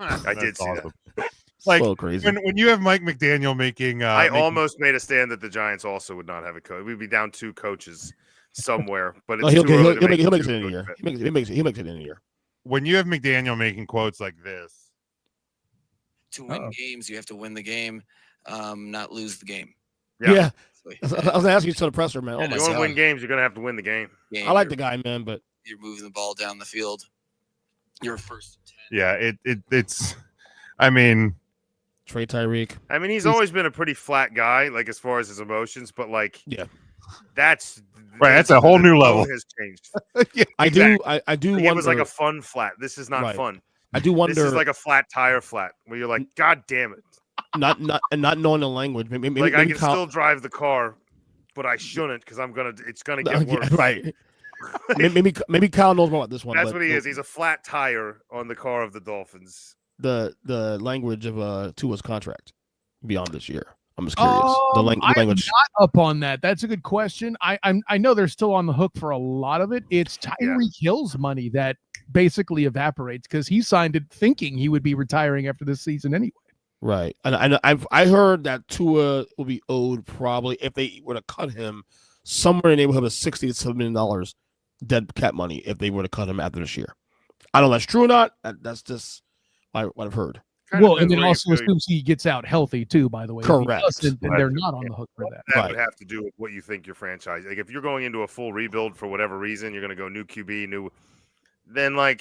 I did see that. Like so crazy. When you have Mike McDaniel making, I almost made a stand that the Giants also would not have a coach. We'd be down 2 coaches somewhere, but it's he'll too early to make make it in a year. He makes it in a year. When you have McDaniel making quotes like this, to win games, you have to win the game, not lose the game. Yeah. I was going to ask you to the presser, man. If you want to win games, you're going to have to win the game. I like the guy, man, but you're moving the ball down the field. You're first. Yeah, it's. I mean, Trey Tyreek. I mean, he's always been a pretty flat guy, like as far as his emotions, but like, that's right. That's a whole new level. Has changed. Yeah, I do. Wonder, it was like a fun flat. This is not fun. I do wonder. This is like a flat tire flat where you're like, God damn it. Not knowing the language. Maybe I can still drive the car, but I shouldn't because it's gonna get worse. Right. maybe Kyle knows more about this one. That's what he is. He's a flat tire on the car of the Dolphins. The language of Tua's contract beyond this year. I'm just curious. The language. I'm not up on that. That's a good question. I know they're still on the hook for a lot of it. It's Tyreek Hill's money that basically evaporates because he signed it thinking he would be retiring after this season anyway. Right, and I heard that Tua will be owed probably if they were to cut him somewhere in the neighborhood of $60 to $70 million dead cap money if they were to cut him after this year. I don't know if that's true or not. That's just what I've heard. Well, and then also assumes he gets out healthy too. By the way, correct. Then they're not on the hook for that. That would have to do with what you think your franchise. Like if you're going into a full rebuild for whatever reason, you're going to go new QB, Then, I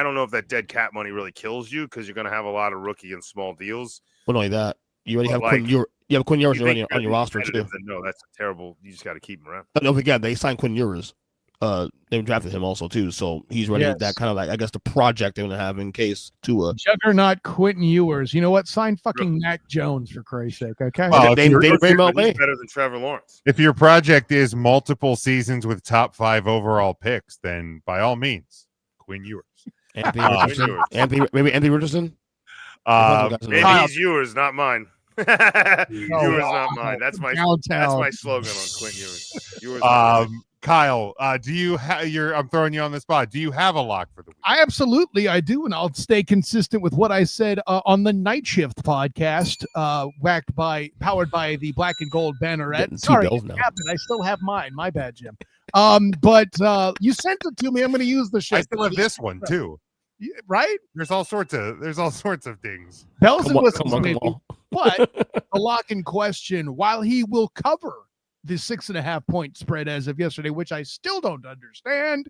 don't know if that dead cap money really kills you because you're going to have a lot of rookie and small deals. Well, not only that, you already have Quinn Ewers on your roster too. No, that's terrible. You just got to keep him around. But don't forget, they signed Quinn Ewers. They drafted him also too, so he's ready. That kind of I guess the project they're going to have in case Tua. Juggernaut Quentin Ewers. You know what? Sign fucking Mac Jones for Christ's sake. Okay. Well, he's better than Trevor Lawrence. If your project is multiple seasons with top 5 overall picks, then by all means, Quinn Ewers. Anthony Richardson. Maybe he's yours, not mine. Yours, not mine. That's my slogan on Quinn Ewers. Yours. Kyle, do you have I'm throwing you on the spot. Do you have a lock for the week? I do, and I'll stay consistent with what I said on the Night Shift podcast, powered by the Black and Gold Banneret. Sorry, I still have mine. My bad, Jim. But you sent it to me. I'm going to use the shit. I still have this one too. Right? There's all sorts of things. Bells and whistles, maybe. But the lock in question, while he will cover the 6.5 point spread as of yesterday, which I still don't understand.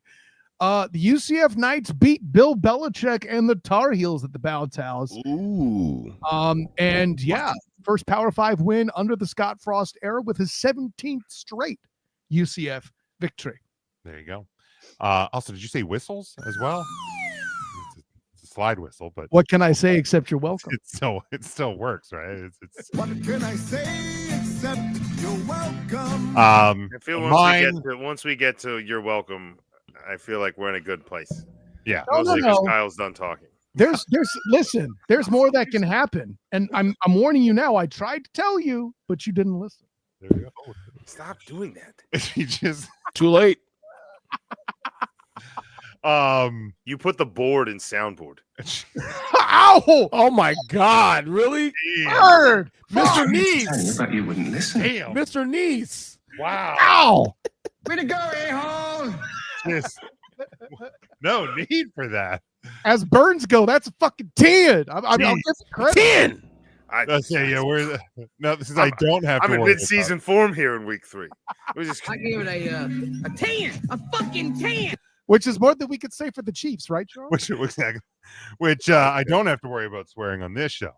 The UCF Knights beat Bill Belichick and the Tar Heels at the Bounce House. Ooh. And first Power 5 win under the Scott Frost era with his 17th straight UCF victory. There you go. Also, did you say whistles as well? It's a slide whistle, but what can I say except you're welcome? It still works, right? It's what can I say except you're welcome? I feel once we get to you're welcome, I feel like we're in a good place. Yeah. Mostly because Kyle's done talking. Listen, there's more that can happen. And I'm warning you now. I tried to tell you, but you didn't listen. There you go. Stop doing that. You just Too late. You put the board in soundboard. Ow! Oh my God! Really? Bird! Mr. Neese. thought you wouldn't listen. Damn. Mr. Neese. Wow. Ow! Way to go, a-hole! Just no need for that. As Burns go, that's a fucking 10. I'll give it credit. 10. We're no. This is I don't have. I'm to in worry mid-season about. form here in week 3. We just I gave it a 10, a fucking 10. Which is more than we could say for the Chiefs, right, Charles? Which I don't have to worry about swearing on this show,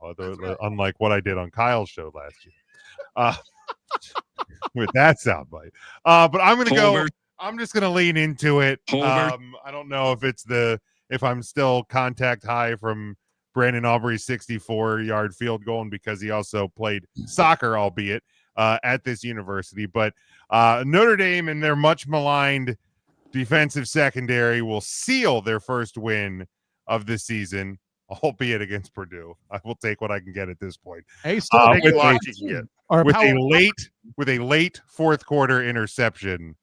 unlike what I did on Kyle's show last year. With that soundbite. But I'm gonna go. I'm just gonna lean into it. I don't know if I'm still contact high from Brandon Aubrey's 64-yard field goal, and because he also played soccer, albeit at this university. But Notre Dame and their much maligned defensive secondary will seal their first win of the season, albeit against Purdue. I will take what I can get at this point. Hey, still with a late fourth quarter interception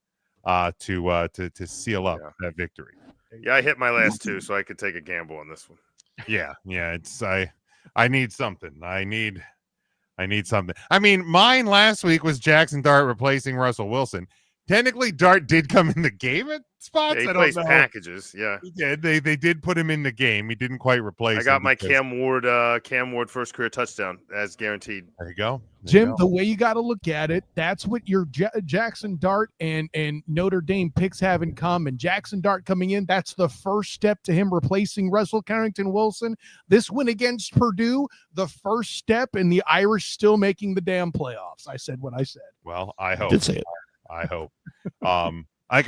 to seal up that victory. Yeah, I hit my last 2, so I could take a gamble on this one. Yeah. It's I need something. I need something. I mean, mine last week was Jackson Dart replacing Russell Wilson. Technically, Dart did come in the game at spots. Yeah, he I plays don't know. Packages. Yeah, he did. They did put him in the game. He didn't quite replace. I got my because... Cam Ward first career touchdown as guaranteed. There you go, Jim. The way you got to look at it, that's what your Jackson Dart and Notre Dame picks have in common. Jackson Dart coming in, that's the first step to him replacing Russell Carrington Wilson. This win against Purdue, the first step, and the Irish still making the damn playoffs. I said what I said. Well, I hope. Did say it. I hope.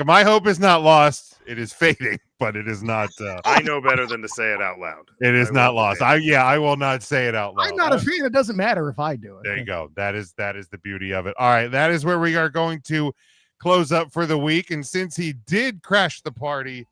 My hope is not lost. It is fading, but it is not. I know better than to say it out loud. It is not lost. I will not say it out loud. I'm not a fan. It doesn't matter if I do it. There you go. That is the beauty of it. All right, that is where we are going to close up for the week. And since he did crash the party,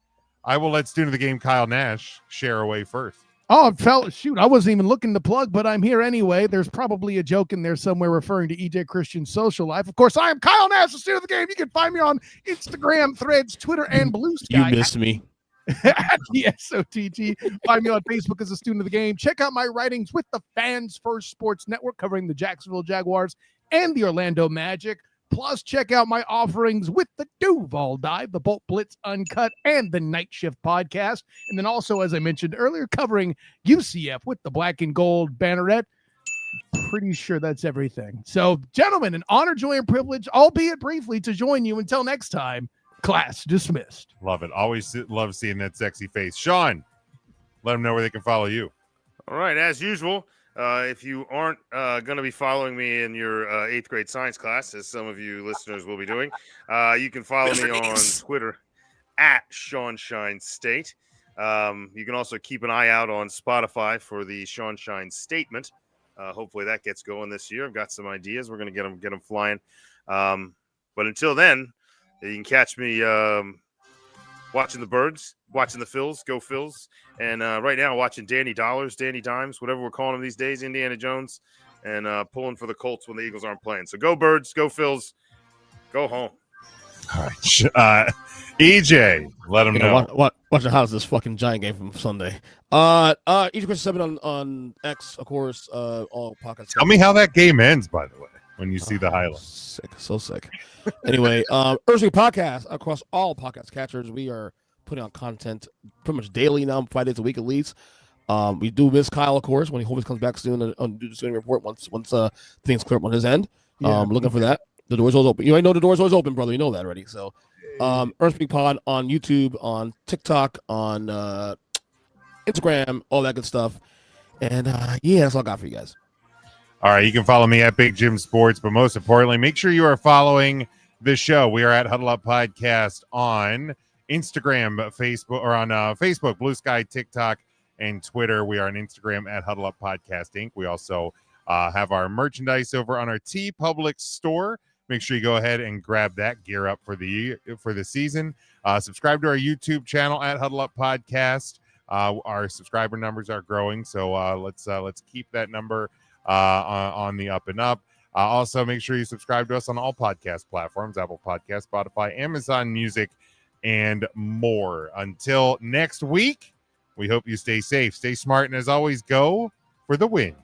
I will let student of the game Kyle Nash share away first. Oh, shoot, I wasn't even looking to plug, but I'm here anyway. There's probably a joke in there somewhere referring to EJ Christian's social life. Of course, I am Kyle Nash, the student of the game. You can find me on Instagram, Threads, Twitter, and Blue Sky. You missed me. At the SOTG. Find me on Facebook as a student of the game. Check out my writings with the Fans First Sports Network covering the Jacksonville Jaguars and the Orlando Magic. Plus, check out my offerings with the Duval Dive, the Bolt Blitz Uncut, and the Night Shift podcast. And then also, as I mentioned earlier, covering UCF with the Black and Gold Banneret. Pretty sure that's everything. So, gentlemen, an honor, joy, and privilege, albeit briefly, to join you. Until next time, class dismissed. Love it. Always love seeing that sexy face. Sean, let them know where they can follow you. All right, as usual. If you aren't going to be following me in your 8th grade science class, as some of you listeners will be doing, you can follow me on Twitter at Sean Shine State. You can also keep an eye out on Spotify for the Sean Shine Statement. Hopefully that gets going this year. I've got some ideas. We're going to get them flying. But until then, you can catch me watching the Birds, watching the Phils, go Phils, and right now watching Danny Dollars, Danny Dimes, whatever we're calling him these days, Indiana Jones, and pulling for the Colts when the Eagles aren't playing. So go Birds, go Phils, go home. All right. EJ, let them know. Watch the house this fucking Giant game from Sunday. EJ Chris 7 on X, of course. All podcasts. Tell me how that game ends, by the way, when you see the highlights. So sick. Anyway, Earthly Podcast across all podcast catchers. We are putting out content pretty much daily now, 5 days a week at least. We do miss Kyle, of course, when he hopefully comes back soon and do the screening report once things clear up on his end. Looking for that. The door's always open. You already know the door's always open, brother. You know that already. So, Earthly Pod on YouTube, on TikTok, on Instagram, all that good stuff. And that's all I got for you guys. All right, you can follow me at Big Jim Sports, but most importantly, make sure you are following the show. We are at Huddle Up Podcast on Instagram, Facebook, or on Facebook, Blue Sky, TikTok, and Twitter. We are on Instagram at Huddle Up Podcast Inc. We also have our merchandise over on our T Public store. Make sure you go ahead and grab that gear up for the season. Subscribe to our YouTube channel at Huddle Up Podcast. Our subscriber numbers are growing, so let's keep that number on the up and up. Also, make sure you subscribe to us on all podcast platforms: Apple Podcasts, Spotify, Amazon Music, and more. Until next week, we hope you stay safe, stay smart, and as always, go for the win.